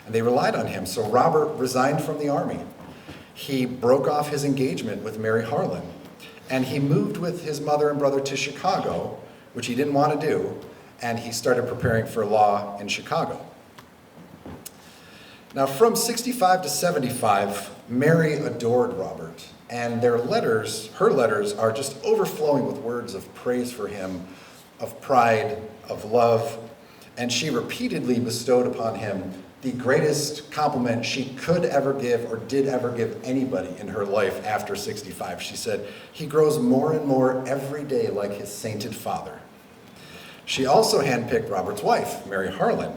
And they relied on him. So Robert resigned from the Army. He broke off his engagement with Mary Harlan. And he moved with his mother and brother to Chicago, which he didn't want to do. And he started preparing for law in Chicago. Now, from '65 to '75, Mary adored Robert, and her letters are just overflowing with words of praise for him, of pride, of love, and she repeatedly bestowed upon him the greatest compliment she could ever give or did ever give anybody in her life after '65. She said, "He grows more and more every day like his sainted father." She also handpicked Robert's wife, Mary Harlan,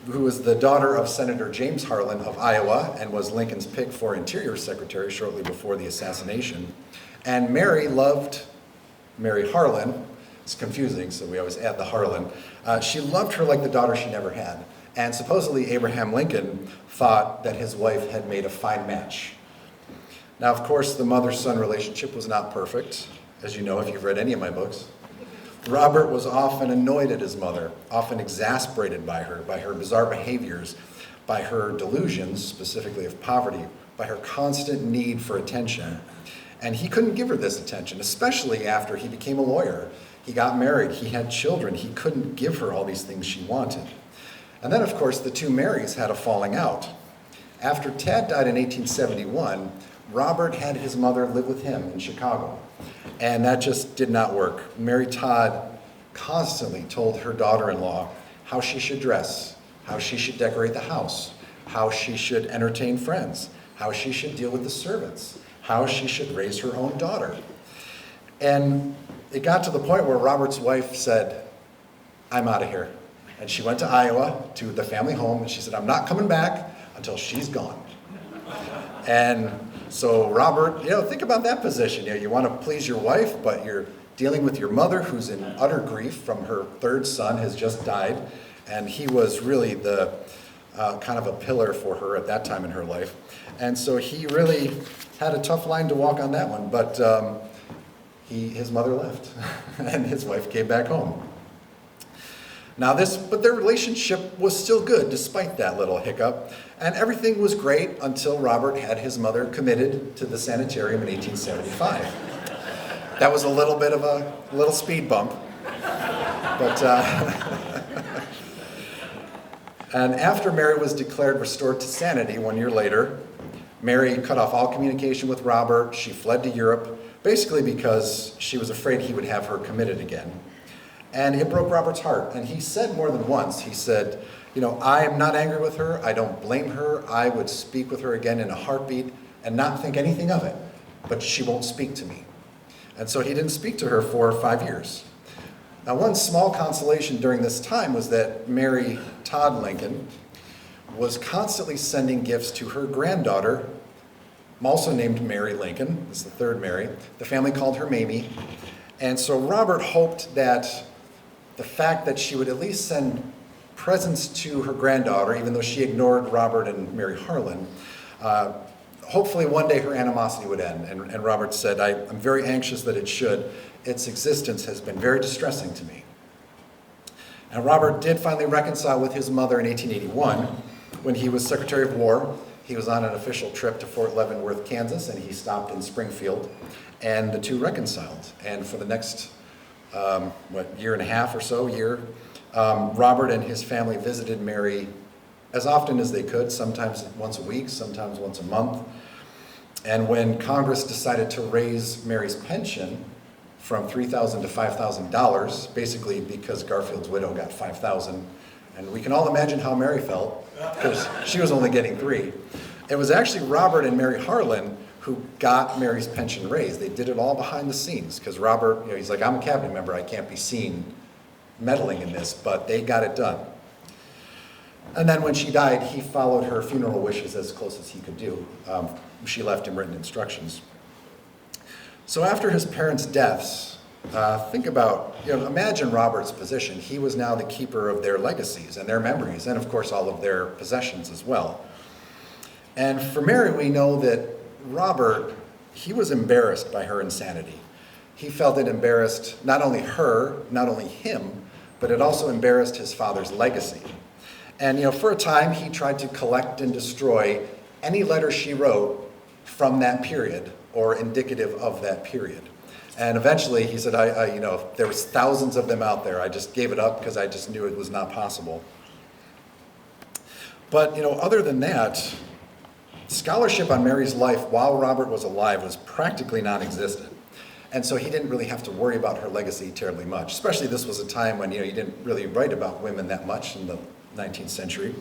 who was the daughter of Senator James Harlan of Iowa and was Lincoln's pick for Interior Secretary shortly before the assassination. And Mary loved Mary Harlan. It's confusing, so we always add the Harlan. She loved her like the daughter she never had. And supposedly Abraham Lincoln thought that his wife had made a fine match. Now, of course, the mother-son relationship was not perfect, as you know if you've read any of my books. Robert was often annoyed at his mother, often exasperated by her bizarre behaviors, by her delusions, specifically of poverty, by her constant need for attention. And he couldn't give her this attention, especially after he became a lawyer. He got married, he had children, he couldn't give her all these things she wanted. And then, of course, the two Marys had a falling out. After Tad died in 1871, Robert had his mother live with him in Chicago, and that just did not work. Mary Todd constantly told her daughter-in-law how she should dress, how she should decorate the house, how she should entertain friends, how she should deal with the servants, how she should raise her own daughter. And it got to the point where Robert's wife said, "I'm out of here." And she went to Iowa, to the family home, and she said, "I'm not coming back until she's gone." And so Robert, think about that position. You want to please your wife, but you're dealing with your mother who's in utter grief from her third son has just died. And he was really the kind of a pillar for her at that time in her life. And so he really had a tough line to walk on that one. But his mother left and his wife came back home. But their relationship was still good despite that little hiccup, and everything was great until Robert had his mother committed to the sanitarium in 1875. That was a little bit of a little speed bump, but and after Mary was declared restored to sanity 1 year later, Mary cut off all communication with Robert. She fled to Europe, basically because she was afraid he would have her committed again. And it broke Robert's heart. And he said more than once, he said, "I am not angry with her. I don't blame her. I would speak with her again in a heartbeat and not think anything of it. But she won't speak to me." And so he didn't speak to her for 5 years. Now, one small consolation during this time was that Mary Todd Lincoln was constantly sending gifts to her granddaughter, also named Mary Lincoln. This is the third Mary. The family called her Mamie. And so Robert hoped that the fact that she would at least send presents to her granddaughter, even though she ignored Robert and Mary Harlan, hopefully one day her animosity would end. And Robert said, "I'm very anxious that it should. Its existence has been very distressing to me." And Robert did finally reconcile with his mother in 1881 when he was Secretary of War. He was on an official trip to Fort Leavenworth, Kansas, and he stopped in Springfield, and the two reconciled. And for the next year and a half or so, Robert and his family visited Mary as often as they could, sometimes once a week, sometimes once a month. And when Congress decided to raise Mary's pension from $3,000 to $5,000, basically because Garfield's widow got $5,000, and we can all imagine how Mary felt, because she was only getting $3,000. It was actually Robert and Mary Harlan who got Mary's pension raised. They did it all behind the scenes, because Robert, he's like, "I'm a cabinet member, I can't be seen meddling in this," but they got it done. And then when she died, he followed her funeral wishes as close as he could do. She left him written instructions. So after his parents' deaths, imagine Robert's position. He was now the keeper of their legacies and their memories, and of course all of their possessions as well. And for Mary, we know that Robert, he was embarrassed by her insanity. He felt it embarrassed not only her, not only him, but it also embarrassed his father's legacy. And for a time, he tried to collect and destroy any letter she wrote from that period or indicative of that period. And eventually, he said, there was thousands of them out there. I just gave it up because I just knew it was not possible. But other than that, scholarship on Mary's life while Robert was alive was practically non-existent. And so he didn't really have to worry about her legacy terribly much. Especially this was a time when you didn't really write about women that much in the 19th century.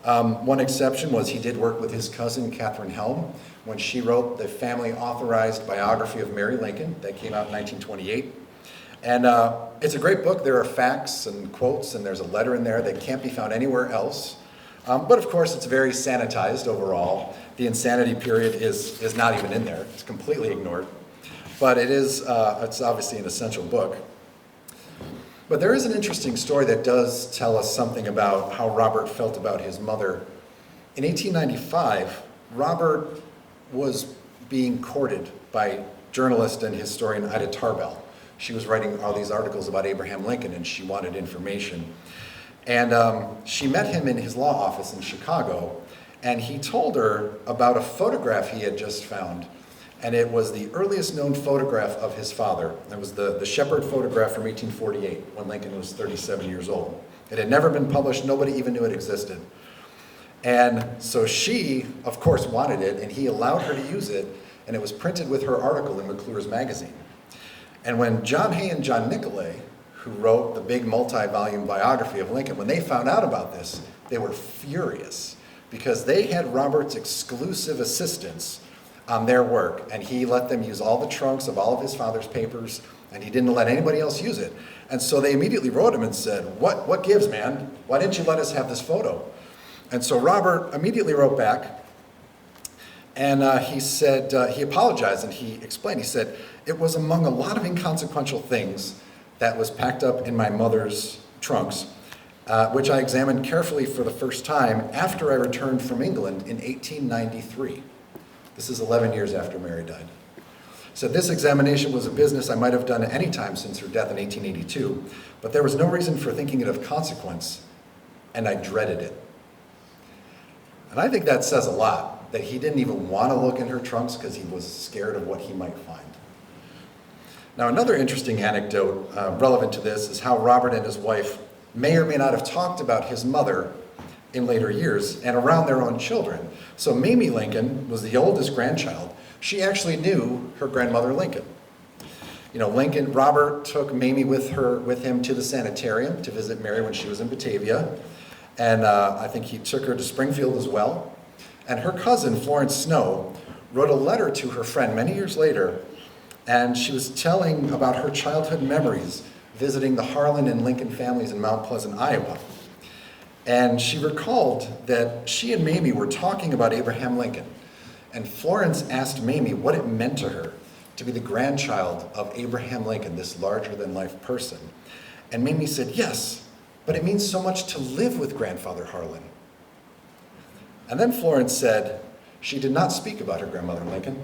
One exception was he did work with his cousin Catherine Helm when she wrote the family authorized biography of Mary Lincoln that came out in 1928. And it's a great book. There are facts and quotes, and there's a letter in there that can't be found anywhere else. But of course, it's very sanitized overall. The insanity period is not even in there. It's completely ignored. But it's obviously an essential book. But there is an interesting story that does tell us something about how Robert felt about his mother. In 1895, Robert was being courted by journalist and historian Ida Tarbell. She was writing all these articles about Abraham Lincoln, and she wanted information. And she met him in his law office in Chicago, and he told her about a photograph he had just found. And it was the earliest known photograph of his father. It was the Shepherd photograph from 1848, when Lincoln was 37 years old. It had never been published. Nobody even knew it existed. And so she, of course, wanted it, and he allowed her to use it, and it was printed with her article in McClure's magazine. And when John Hay and John Nicolay, who wrote the big multi-volume biography of Lincoln, when they found out about this, they were furious because they had Robert's exclusive assistance on their work, and he let them use all the trunks of all of his father's papers, and he didn't let anybody else use it. And so they immediately wrote him and said, what gives, man? Why didn't you let us have this photo? And so Robert immediately wrote back, and he said, he apologized, and he explained, he said, it was among a lot of inconsequential things that was packed up in my mother's trunks, which I examined carefully for the first time after I returned from England in 1893. This is 11 years after Mary died. So this examination was a business I might have done at any time since her death in 1882, but there was no reason for thinking it of consequence, and I dreaded it. And I think that says a lot, that he didn't even want to look in her trunks because he was scared of what he might find. Now, another interesting anecdote relevant to this is how Robert and his wife may or may not have talked about his mother in later years and around their own children. So Mamie Lincoln was the oldest grandchild. She actually knew her grandmother Lincoln. You know, Robert took Mamie with him to the sanitarium to visit Mary when she was in Batavia. And I think he took her to Springfield as well. And her cousin, Florence Snow, wrote a letter to her friend many years later, and she was telling about her childhood memories visiting the Harlan and Lincoln families in Mount Pleasant, Iowa. And she recalled that she and Mamie were talking about Abraham Lincoln, and Florence asked Mamie what it meant to her to be the grandchild of Abraham Lincoln, this larger-than-life person. And Mamie said, yes, but it means so much to live with Grandfather Harlan. And then Florence said she did not speak about her grandmother Lincoln.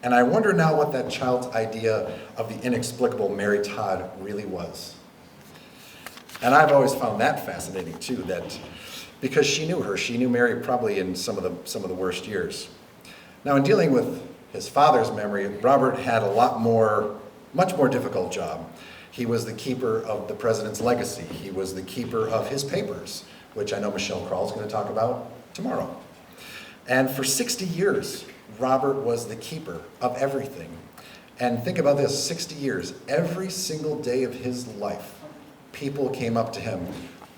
And I wonder now what that child's idea of the inexplicable Mary Todd really was. And I've always found that fascinating too, that because she knew Mary probably in some of the worst years. Now, in dealing with his father's memory, Robert had much more difficult job. He was the keeper of the president's legacy. He was the keeper of his papers, which I know Michelle Krall is going to talk about tomorrow. And for 60 years, Robert was the keeper of everything. And think about this, 60 years, every single day of his life, people came up to him.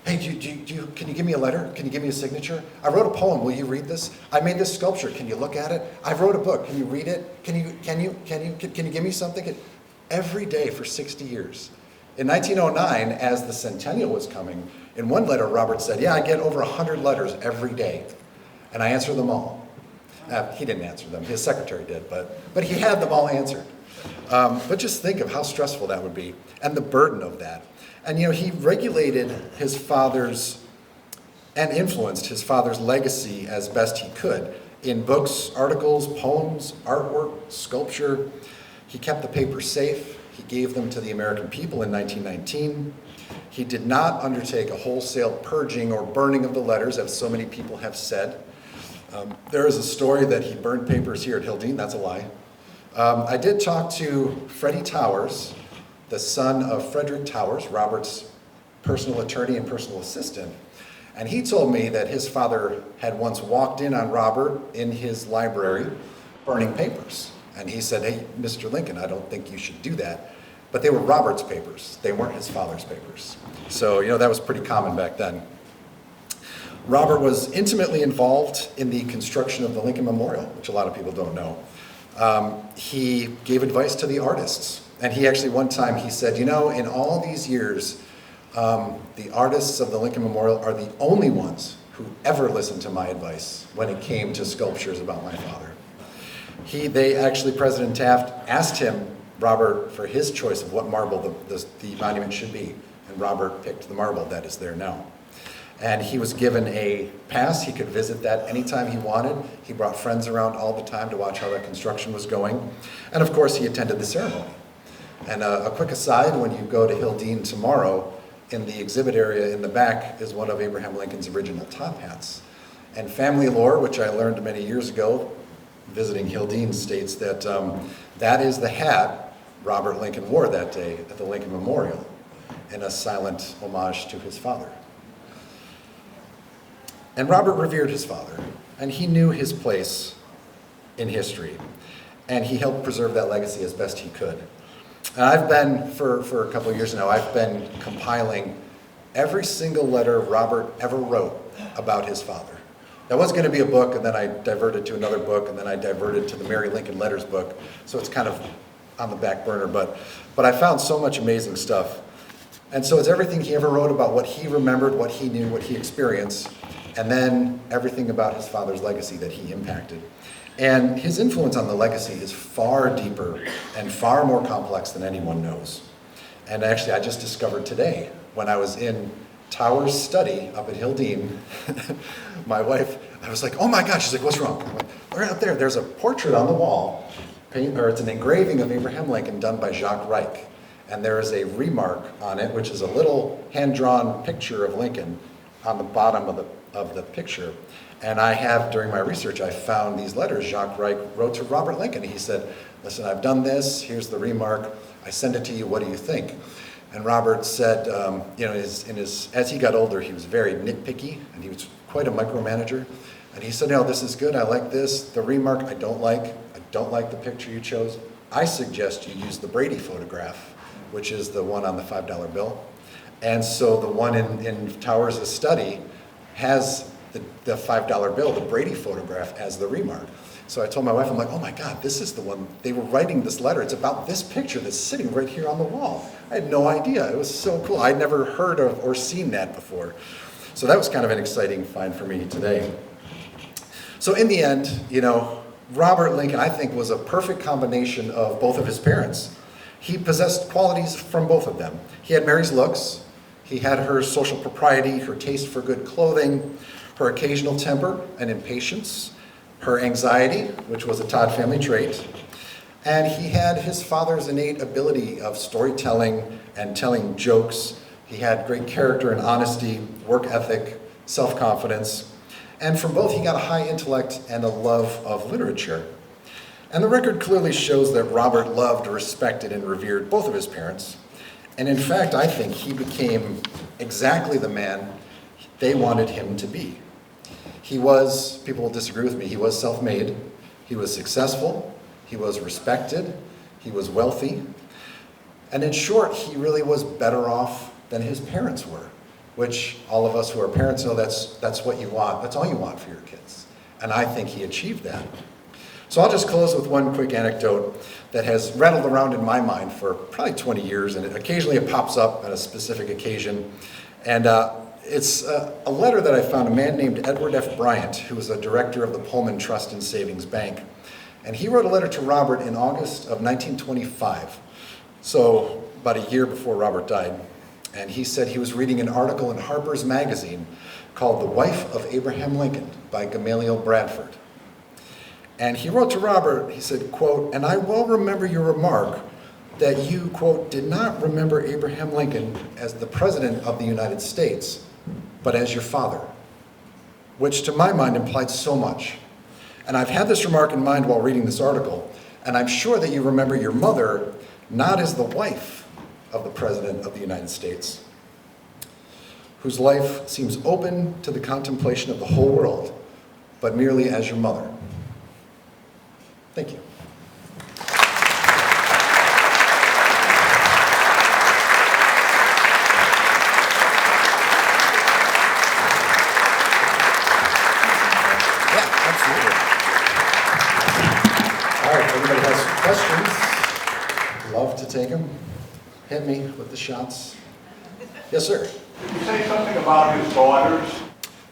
Hey, can you give me a letter? Can you give me a signature? I wrote a poem, will you read this? I made this sculpture, can you look at it? I wrote a book, can you read it? Can you give me something? Every day for 60 years. In 1909, as the centennial was coming, in one letter, Robert said, yeah, I get over 100 letters every day, and I answer them all. He didn't answer them, his secretary did, but he had them all answered. But just think of how stressful that would be, and the burden of that. And you know, he regulated his father's, and influenced his father's legacy as best he could, in books, articles, poems, artwork, sculpture. He kept the papers safe. He gave them to the American people in 1919. He did not undertake a wholesale purging or burning of the letters, as so many people have said. There is a story that he burned papers here at Hildene. That's a lie. I did talk to Freddie Towers, the son of Frederick Towers, Robert's personal attorney and personal assistant. And he told me that his father had once walked in on Robert in his library burning papers. And he said, hey, Mr. Lincoln, I don't think you should do that. But they were Robert's papers. They weren't his father's papers. So, you know, that was pretty common back then. Robert was intimately involved in the construction of the Lincoln Memorial, which a lot of people don't know. He gave advice to the artists. And he actually, one time, he said, you know, in all these years, the artists of the Lincoln Memorial are the only ones who ever listened to my advice when it came to sculptures about my father. President Taft asked him, Robert, for his choice of what marble the monument should be. And Robert picked the marble that is there now. And he was given a pass. He could visit that anytime he wanted. He brought friends around all the time to watch how that construction was going. And of course, he attended the ceremony. And a quick aside, when you go to Hildene tomorrow, in the exhibit area in the back is one of Abraham Lincoln's original top hats. And family lore, which I learned many years ago, visiting Hildene, states that that is the hat Robert Lincoln wore that day at the Lincoln Memorial, in a silent homage to his father. And Robert revered his father, and he knew his place in history, and he helped preserve that legacy as best he could. And I've been, for a couple of years now, I've been compiling every single letter Robert ever wrote about his father. That was going to be a book, and then I diverted to another book, and then I diverted to the Mary Lincoln Letters book, so it's kind of on the back burner, but I found so much amazing stuff. And so it's everything he ever wrote about what he remembered, what he knew, what he experienced, and then everything about his father's legacy that he impacted. And his influence on the legacy is far deeper and far more complex than anyone knows. And actually, I just discovered today, when I was in Tower's study up at Hildene, my wife, I was like, oh my gosh, she's like, what's wrong? I'm like, right up there, there's a portrait on the wall, or it's an engraving of Abraham Lincoln done by Jacques Reich. And there is a remark on it, which is a little hand-drawn picture of Lincoln on the bottom of the picture. And I have, during my research, I found these letters Jacques Reich wrote to Robert Lincoln. He said, listen, I've done this, here's the remark, I send it to you, what do you think? And Robert said, as he got older, he was very nitpicky, and he was quite a micromanager. And he said, no, this is good, I like this. The remark, I don't like the picture you chose. I suggest you use the Brady photograph, which is the one on the $5 bill. And so the one in Towers' study has the $5 bill, the Brady photograph, as the remark. So I told my wife, I'm like, oh my God, this is the one, they were writing this letter, it's about this picture that's sitting right here on the wall. I had no idea, it was so cool. I'd never heard of or seen that before. So that was kind of an exciting find for me today. So in the end, Robert Lincoln, I think, was a perfect combination of both of his parents. He possessed qualities from both of them. He had Mary's looks, he had her social propriety, her taste for good clothing, her occasional temper and impatience, her anxiety, which was a Todd family trait, and he had his father's innate ability of storytelling and telling jokes. He had great character and honesty, work ethic, self-confidence, and from both he got a high intellect and a love of literature. And the record clearly shows that Robert loved, respected, and revered both of his parents. And in fact, I think he became exactly the man they wanted him to be. He was, people will disagree with me, he was self-made, he was successful, he was respected, he was wealthy, and in short, he really was better off than his parents were, which all of us who are parents know that's what you want, that's all you want for your kids. And I think he achieved that. So I'll just close with one quick anecdote that has rattled around in my mind for probably 20 years, and occasionally it pops up at a specific occasion. And it's a letter that I found, a man named Edward F. Bryant, who was a director of the Pullman Trust and Savings Bank. And he wrote a letter to Robert in August of 1925, so about a year before Robert died. And he said he was reading an article in Harper's Magazine called The Wife of Abraham Lincoln by Gamaliel Bradford. And he wrote to Robert, he said, quote, and I well remember your remark that you, quote, did not remember Abraham Lincoln as the President of the United States, but as your father, which to my mind implied so much. And I've had this remark in mind while reading this article, and I'm sure that you remember your mother not as the wife of the President of the United States, whose life seems open to the contemplation of the whole world, but merely as your mother. Thank you. Questions? Love to take them. Hit me with the shots. Yes, sir. Did you say something about his daughters?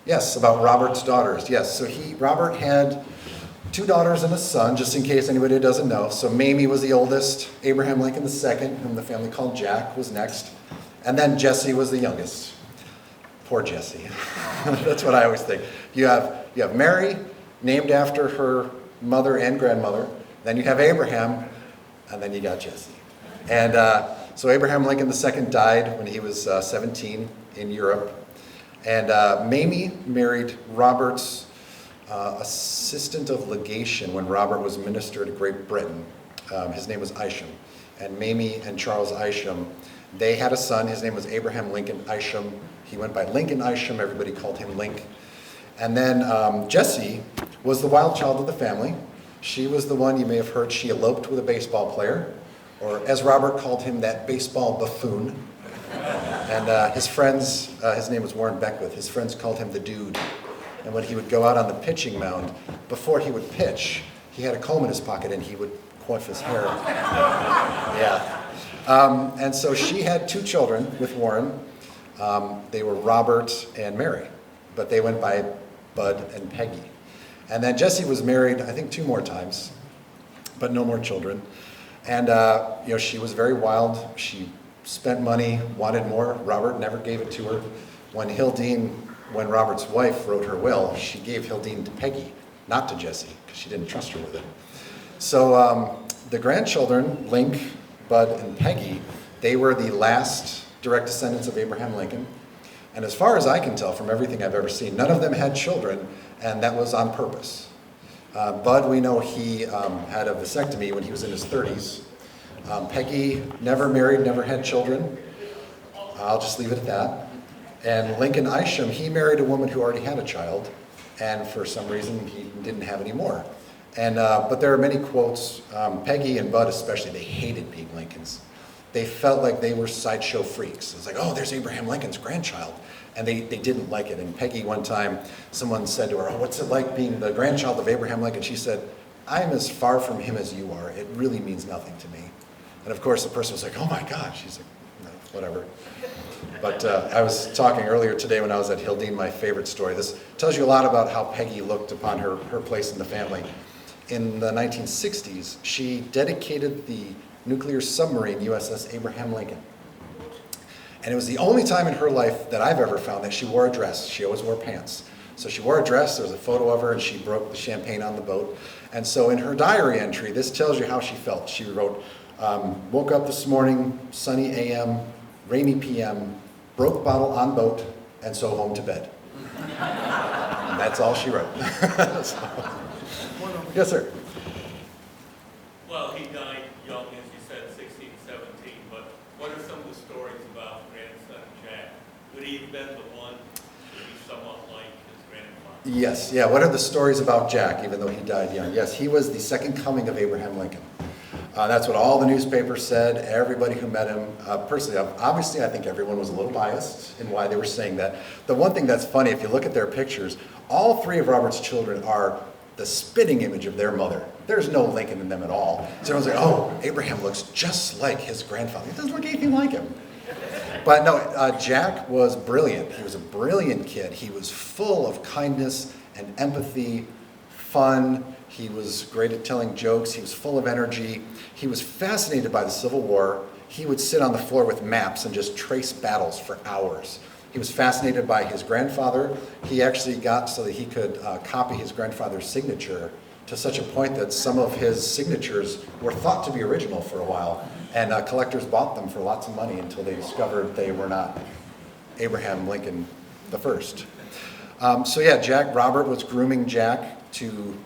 Yes, about Robert's daughters. Yes, so Robert had 2 daughters and a son, just in case anybody doesn't know. So Mamie was the oldest, Abraham Lincoln II, whom the family called Jack, was next. And then Jessie was the youngest. Poor Jessie. That's what I always think. You have Mary, named after her mother and grandmother. Then you have Abraham, and then you got Jessie. And so Abraham Lincoln II died when he was 17 in Europe. And Mamie married Robert's assistant of legation when Robert was minister to Great Britain. His name was Isham. And Mamie and Charles Isham, they had a son. His name was Abraham Lincoln Isham. He went by Lincoln Isham. Everybody called him Link. And then Jessie was the wild child of the family. She was the one, you may have heard, she eloped with a baseball player, or as Robert called him, that baseball buffoon. And his friends, his name was Warren Beckwith, his friends called him the Dude. And when he would go out on the pitching mound, before he would pitch, he had a comb in his pocket and he would coif his hair. Yeah. And so she had 2 children with Warren. They were Robert and Mary, but they went by Bud and Peggy. And then Jessie was married, I think 2 more times, but no more children. And she was very wild. She spent money, wanted more. Robert never gave it to her. When Robert's wife wrote her will, she gave Hildene to Peggy, not to Jessie, because she didn't trust her with it. So the grandchildren, Link, Bud, and Peggy, they were the last direct descendants of Abraham Lincoln. And as far as I can tell from everything I've ever seen, none of them had children, and that was on purpose. Bud, we know he had a vasectomy when he was in his 30s. Peggy never married, never had children. I'll just leave it at that. And Lincoln Isham, he married a woman who already had a child, and for some reason he didn't have any more. And but there are many quotes. Peggy and Bud especially, they hated being Lincolns. They felt like they were sideshow freaks. It was like, oh, there's Abraham Lincoln's grandchild. And they didn't like it. And Peggy, one time, someone said to her, oh, what's it like being the grandchild of Abraham Lincoln? She said, I'm as far from him as you are. It really means nothing to me. And of course, the person was like, oh my God. She's like, no, whatever. But I was talking earlier today when I was at Hildene, my favorite story. This tells you a lot about how Peggy looked upon her place in the family. In the 1960s, she dedicated the nuclear submarine USS Abraham Lincoln. And it was the only time in her life that I've ever found that she wore a dress. She always wore pants. So she wore a dress, there was a photo of her, and she broke the champagne on the boat. And so in her diary entry, this tells you how she felt. She wrote, woke up this morning, sunny AM, rainy PM, broke bottle on boat, and so home to bed. And that's all she wrote. So, yes, sir. Well, he died young, as you said, 16, 17, but what are some of the stories about grandson Jack? Would he have been the one to be somewhat like his grandfather? Yes, yeah. What are the stories about Jack, even though he died young? Yes, he was the second coming of Abraham Lincoln. That's what all the newspapers said, everybody who met him. Personally, obviously, I think everyone was a little biased in why they were saying that. The one thing that's funny, if you look at their pictures, all 3 of Robert's children are the spitting image of their mother. There's no Lincoln in them at all. So everyone's like, oh, Abraham looks just like his grandfather. He doesn't look anything like him. But no, Jack was brilliant. He was a brilliant kid. He was full of kindness and empathy, fun. He was great at telling jokes. He was full of energy. He was fascinated by the Civil War. He would sit on the floor with maps and just trace battles for hours. He was fascinated by his grandfather. He actually got so that he could copy his grandfather's signature to such a point that some of his signatures were thought to be original for a while. And collectors bought them for lots of money until they discovered they were not Abraham Lincoln the first. So yeah, Robert was grooming Jack to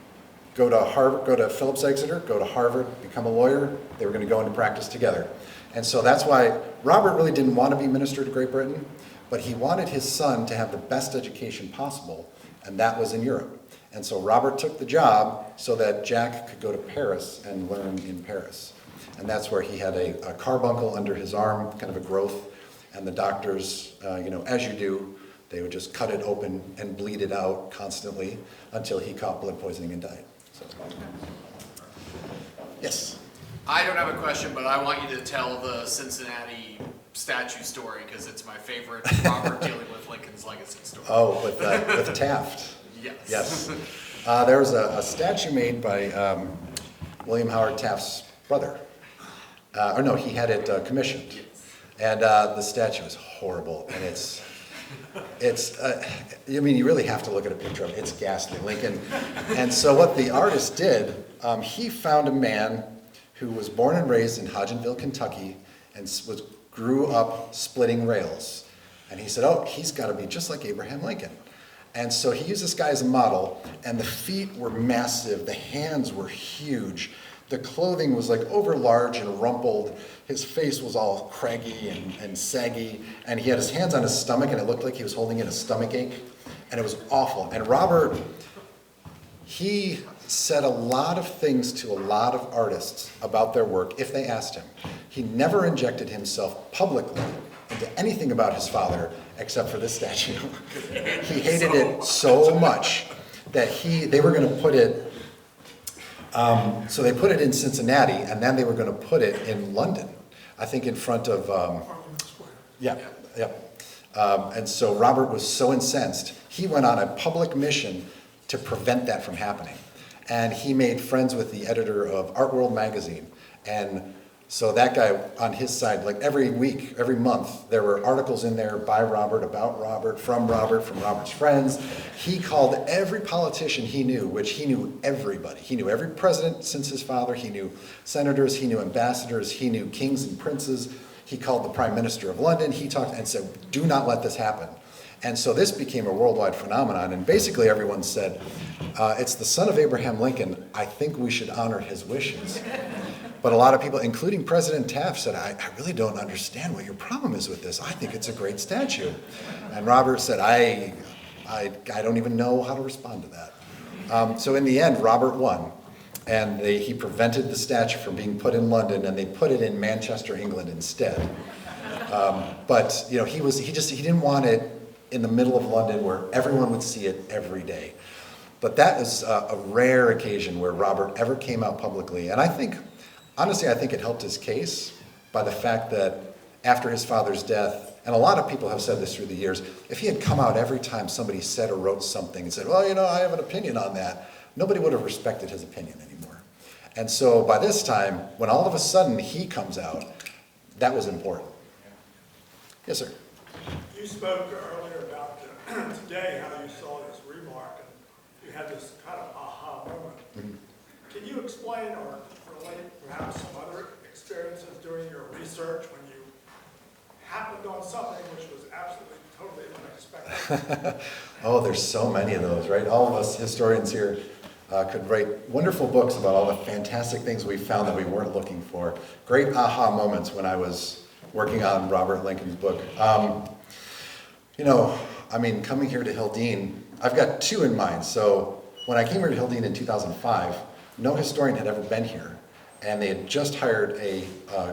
go to Harvard, go to Phillips Exeter, go to Harvard, become a lawyer. They were going to go into practice together. And so that's why Robert really didn't want to be minister to Great Britain, but he wanted his son to have the best education possible, and that was in Europe. And so Robert took the job so that Jack could go to Paris and learn in Paris. And that's where he had a carbuncle under his arm, kind of a growth, and the doctors, as you do, they would just cut it open and bleed it out constantly until he caught blood poisoning and died. So. Yes? I don't have a question, but I want you to tell the Cincinnati statue story because it's my favorite Robert dealing with Lincoln's legacy story. Oh, with Taft. Yes. Yes. There was a statue made by William Howard Taft's brother. He had it commissioned. Yes. And the statue is horrible, and you really have to look at a picture of it. It's ghastly, Lincoln. And so what the artist did, he found a man who was born and raised in Hodgenville, Kentucky, and grew up splitting rails. And he said, oh, he's got to be just like Abraham Lincoln. And so he used this guy as a model, and the feet were massive, the hands were huge, the clothing was like over large and rumpled. His face was all craggy and saggy, and he had his hands on his stomach, and it looked like he was holding in a stomach ache, and it was awful. And Robert, he said a lot of things to a lot of artists about their work if they asked him. He never injected himself publicly into anything about his father except for this statue. He hated it so much that they were going to put it, so they put it in Cincinnati, and then they were going to put it in London, I think in front of, yeah. And so Robert was so incensed, he went on a public mission to prevent that from happening. And he made friends with the editor of Art World magazine. And so that guy on his side, like every week, every month, there were articles in there by Robert, about Robert, from Robert's friends. He called every politician he knew, which he knew everybody. He knew every president since his father. He knew senators. He knew ambassadors. He knew kings and princes. He called the Prime Minister of London. He talked and said, do not let this happen. And so this became a worldwide phenomenon, and basically everyone said, it's the son of Abraham Lincoln, I think we should honor his wishes. But a lot of people, including President Taft, said, I really don't understand what your problem is with this. I think it's a great statue. And Robert said, I don't even know how to respond to that. So in the end, Robert won, and he prevented the statue from being put in London, and they put it in Manchester, England instead. But you know, he didn't want it in the middle of London where everyone would see it every day. But that is a rare occasion where Robert ever came out publicly. And I think, honestly, I think it helped his case by the fact that after his father's death, and a lot of people have said this through the years, if he had come out every time somebody said or wrote something and said, well, you know, I have an opinion on that, nobody would have respected his opinion anymore. And so by this time, when all of a sudden he comes out, that was important. Yes, sir. You spoke earlier about today how you saw this remark and you had this kind of aha moment. Mm-hmm. Can you explain or relate perhaps some other experiences during your research when you happened on something which was absolutely totally unexpected? Oh, there's so many of those, right? All of us historians here could write wonderful books about all the fantastic things we found that we weren't looking for. Great aha moments when I was working on Robert Lincoln's book. You know, I mean, coming here to Hildene, I've got two in mind. So when I came here to Hildene in 2005, no historian had ever been here. And they had just hired a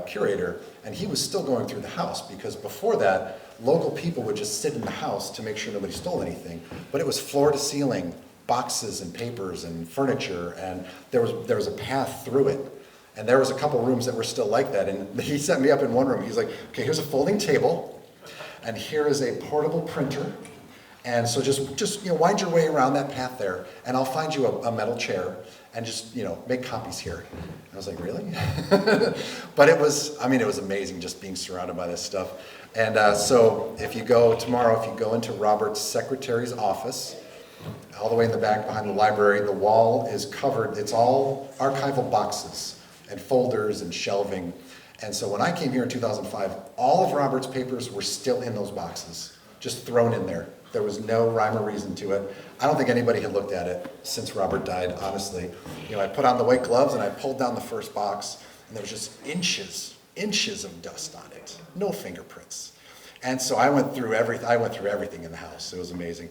curator, and he was still going through the house because before that, local people would just sit in the house to make sure nobody stole anything. But it was floor to ceiling, boxes and papers and furniture, and there was a path through it. And there was a couple rooms that were still like that. And he set me up in one room. He's like, okay, here's a folding table, and here is a portable printer. And so just you know, wind your way around that path there, and I'll find you a metal chair, and just, you know, make copies here. And I was like, really? But it was amazing just being surrounded by this stuff. And so if you go tomorrow, if you go into Robert's secretary's office, all the way in the back behind the library, the wall is covered. It's all archival boxes and folders and shelving. And so when I came here in 2005, all of Robert's papers were still in those boxes, just thrown in there. There was no rhyme or reason to it. I don't think anybody had looked at it since Robert died, honestly. You know, I put on the white gloves and I pulled down the first box, and there was just inches of dust on it, no fingerprints. And so I went through everything in the house. It was amazing.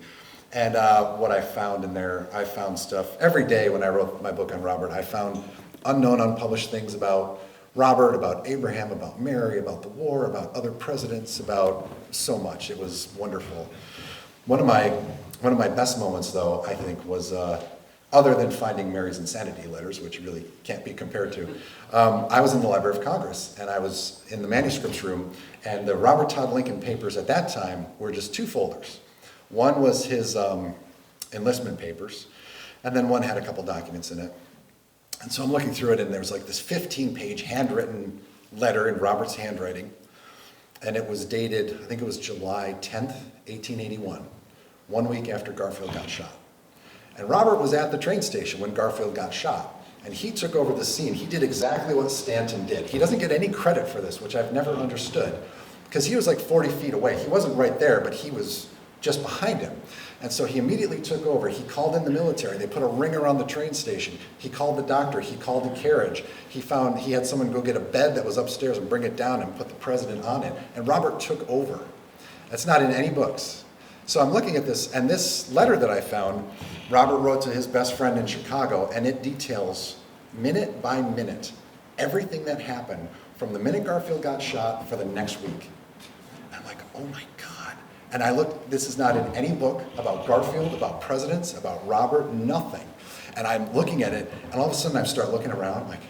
And what I found in there, I found stuff every day when I wrote my book on Robert. I found unknown, unpublished things about Robert, about Abraham, about Mary, about the war, about other presidents, about so much. It was wonderful. One of my best moments, though, I think, was other than finding Mary's insanity letters, which really can't be compared to. I was in the Library of Congress, and I was in the manuscripts room, and the Robert Todd Lincoln papers at that time were just two folders. One was his enlistment papers, and then one had a couple documents in it. And so I'm looking through it, and there was like this 15-page handwritten letter in Robert's handwriting, and it was dated, I think it was July 10th, 1881, 1 week after Garfield got shot. And Robert was at the train station when Garfield got shot, and he took over the scene. He did exactly what Stanton did. He doesn't get any credit for this, which I've never understood, because he was like 40 feet away. He wasn't right there, but he was just behind him. And so he immediately took over. He called in the military. They put a ring around the train station. He called the doctor. He called the carriage. He had someone go get a bed that was upstairs and bring it down and put the president on it. And Robert took over. That's not in any books. So I'm looking at this, and this letter that I found, Robert wrote to his best friend in Chicago, and it details minute by minute everything that happened from the minute Garfield got shot for the next week. And I'm like, oh my God. And I looked, this is not in any book about Garfield, about presidents, about Robert, nothing. And I'm looking at it, and all of a sudden I start looking around, like,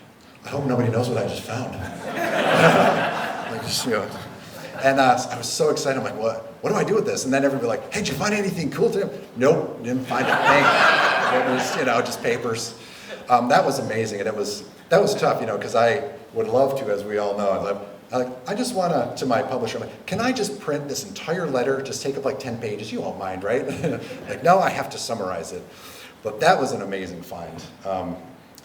I hope nobody knows what I just found. Like, just, you know. And I was so excited, I'm like, what do I do with this? And then everybody like, hey, did you find anything cool to him? Nope, didn't find anything. It was, you know, just papers. That was amazing, and that was tough, you know, because I would love to, as we all know, I just want to my publisher, I'm like, can I just print this entire letter, just take up like 10 pages? You won't mind, right? Like, no, I have to summarize it. But that was an amazing find.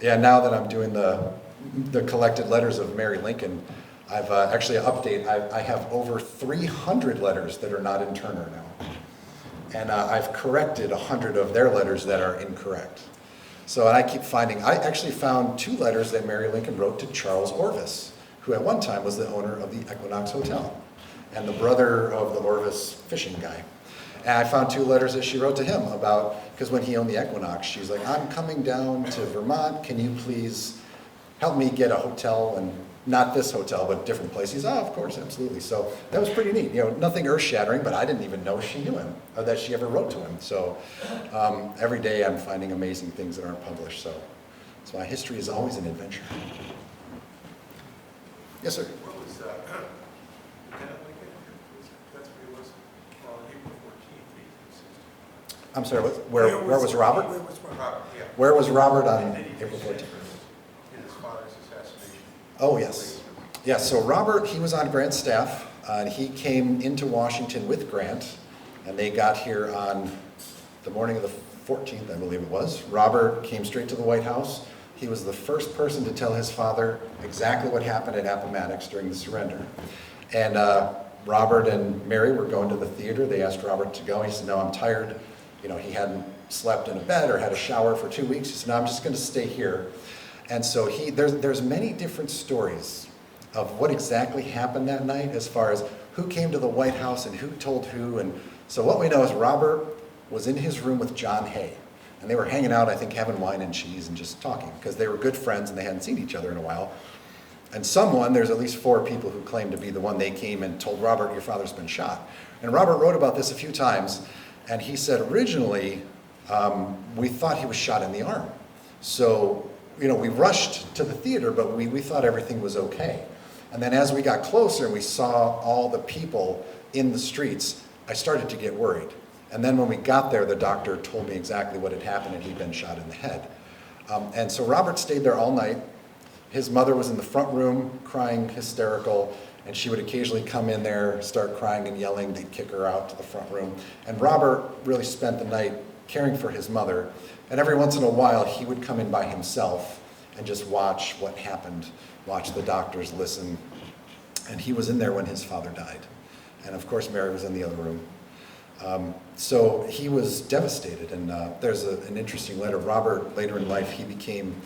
Yeah, now that I'm doing the collected letters of Mary Lincoln, I've actually I have over 300 letters that are not in Turner now. And I've corrected 100 of their letters that are incorrect. So and I keep finding, I actually found 2 letters that Mary Lincoln wrote to Charles Orvis, who at one time was the owner of the Equinox Hotel and the brother of the Orvis fishing guy. And I found 2 letters that she wrote to him about, because when he owned the Equinox, she's like, I'm coming down to Vermont, can you please help me get a hotel, and not this hotel, but different place. He's, oh, of course, absolutely. So that was pretty neat. You know, nothing earth-shattering, but I didn't even know she knew him, or that she ever wrote to him. So every day I'm finding amazing things that aren't published. So that's why history is always an adventure. Yes, sir. What was Lieutenant Lincoln? That's what he was on April 14th, 1860. I'm sorry, where was Robert? Robert, yeah. Where was Robert on And then he April 14th? in his father's assassination. Oh, yes. Yes, so Robert, he was on Grant's staff, and he came into Washington with Grant, and they got here on the morning of the 14th, I believe it was. Robert came straight to the White House. He was the first person to tell his father exactly what happened at Appomattox during the surrender. And Robert and Mary were going to the theater. They asked Robert to go. He said, no, I'm tired. You know, he hadn't slept in a bed or had a shower for 2 weeks. He said, no, I'm just going to stay here. And so there's many different stories of what exactly happened that night as far as who came to the White House and who told who. And so what we know is Robert was in his room with John Hay. And they were hanging out, I think, having wine and cheese and just talking, because they were good friends and they hadn't seen each other in a while. And there's at least 4 people who claim to be the one they came and told Robert, your father's been shot. And Robert wrote about this a few times, and he said originally, we thought he was shot in the arm. So, you know, we rushed to the theater, but we thought everything was okay. And then as we got closer and we saw all the people in the streets, I started to get worried. And then when we got there, the doctor told me exactly what had happened, and he'd been shot in the head. And so Robert stayed there all night. His mother was in the front room crying hysterical, and she would occasionally come in there, start crying and yelling. They'd kick her out to the front room. And Robert really spent the night caring for his mother. And every once in a while, he would come in by himself and just watch what happened, watch the doctors, listen. And he was in there when his father died. And of course, Mary was in the other room. So he was devastated, and there's an interesting letter. Robert, later in life, he became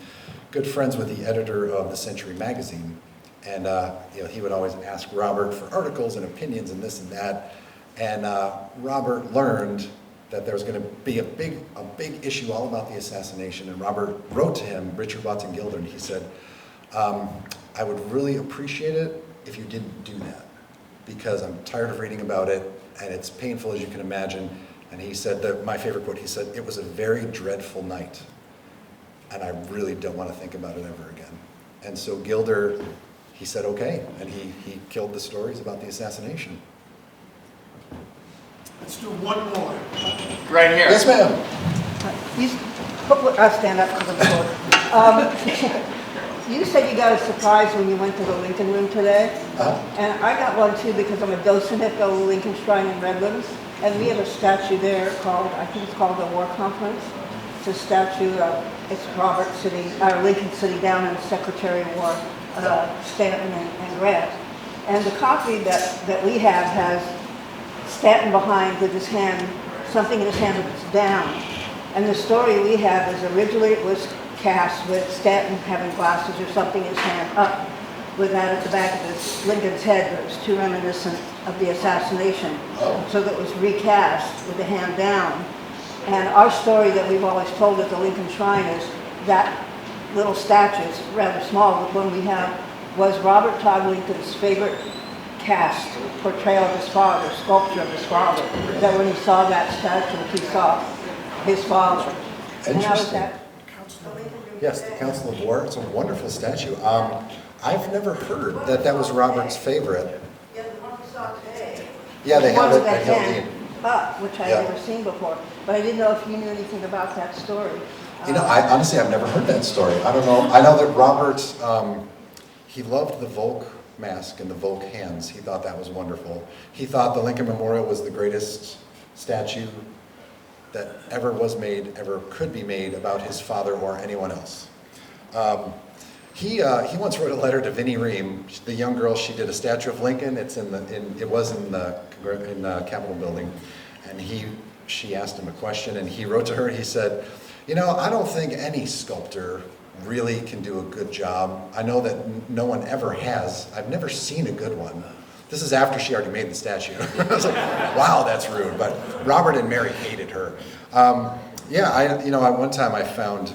good friends with the editor of the Century magazine, and you know, he would always ask Robert for articles and opinions and this and that, and Robert learned that there was going to be a big issue all about the assassination, and Robert wrote to him, Richard Watson Gilder, and he said, I would really appreciate it if you didn't do that, because I'm tired of reading about it, and it's painful, as you can imagine. And he said that, my favorite quote, he said, it was a very dreadful night, and I really don't want to think about it ever again. And so Gilder, he said, okay, and he killed the stories about the assassination. Let's do one more. Right here. Yes, ma'am. I'll stand up because I'm short. You said you got a surprise when you went to the Lincoln Room today. And I got one too because I'm a docent at the Lincoln Shrine in Redlands. And we have a statue there called, I think it's called the War Conference. It's a statue of, it's Lincoln sitting down and Secretary of War, Stanton and Grant. And the copy that we have has Stanton behind with his hand something in his hand that's down. And the story we have is originally it was cast with Stanton having glasses or something in his hand up with that at the back of his, Lincoln's head, that was too reminiscent of the assassination. So that was recast with the hand down. And our story that we've always told at the Lincoln Shrine is that little statue, it's rather small, but one we have, was Robert Todd Lincoln's favorite cast, portrayal of his father, sculpture of his father. That when he saw that statue, he saw his father. And that was that. Yes, the Council of War. It's a wonderful statue. I've never heard that that was Robert's favorite. Yeah, the one we saw today. Yeah, they have One it with at the hand Hildene. up, which I Yeah. had never seen before. But I didn't know if you knew anything about that story. You know, I honestly, I've never heard that story. I don't know. I know that Robert, he loved the Volk mask and the Volk hands. He thought that was wonderful. He thought the Lincoln Memorial was the greatest statue that ever was made, ever could be made about his father or anyone else. He once wrote a letter to Vinnie Ream, the young girl. She did a statue of Lincoln. It was in the Capitol building, and she asked him a question, and he wrote to her. He said, "You know, I don't think any sculptor really can do a good job. I know that no one ever has. I've never seen a good one." This is after she already made the statue. I was like, wow, that's rude. But Robert and Mary hated her. At one time I found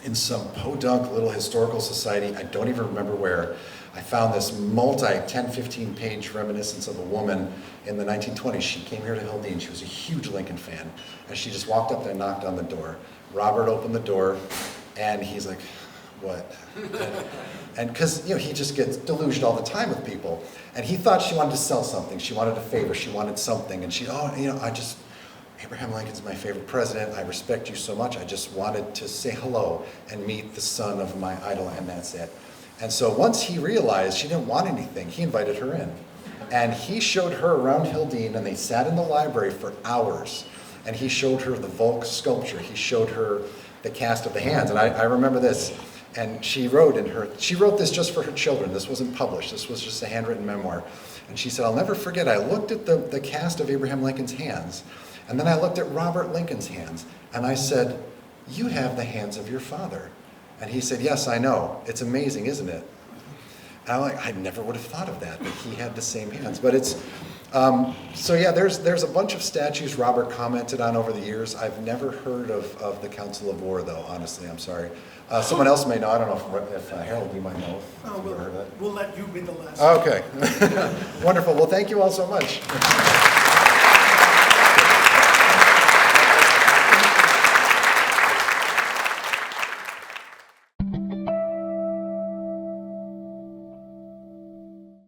in some podunk little historical society, I don't even remember where, I found this 10, 15 page reminiscence of a woman in the 1920s. She came here to Hildene. She was a huge Lincoln fan. And she just walked up there and knocked on the door. Robert opened the door, and he's like, what? And because, he just gets deluged all the time with people. And he thought she wanted to sell something. She wanted a favor. She wanted something. And Abraham Lincoln's my favorite president. I respect you so much. I just wanted to say hello and meet the son of my idol, and that's it. And so once he realized she didn't want anything, he invited her in. And he showed her around Hildene, and they sat in the library for hours. And he showed her the Volk sculpture. He showed her the cast of the hands. And I remember this. And she wrote this just for her children. This wasn't published. This was just a handwritten memoir. And she said, I'll never forget, I looked at the cast of Abraham Lincoln's hands, and then I looked at Robert Lincoln's hands, and I said, you have the hands of your father. And he said, yes, I know. It's amazing, isn't it? And I'm like, I never would have thought of that he had the same hands. But it's, there's a bunch of statues Robert commented on over the years. I've never heard of the Council of War, though, honestly, I'm sorry. Someone else may know. I don't know if Harold, you might know. We'll let you be the last. Okay. Wonderful. Well, thank you all so much.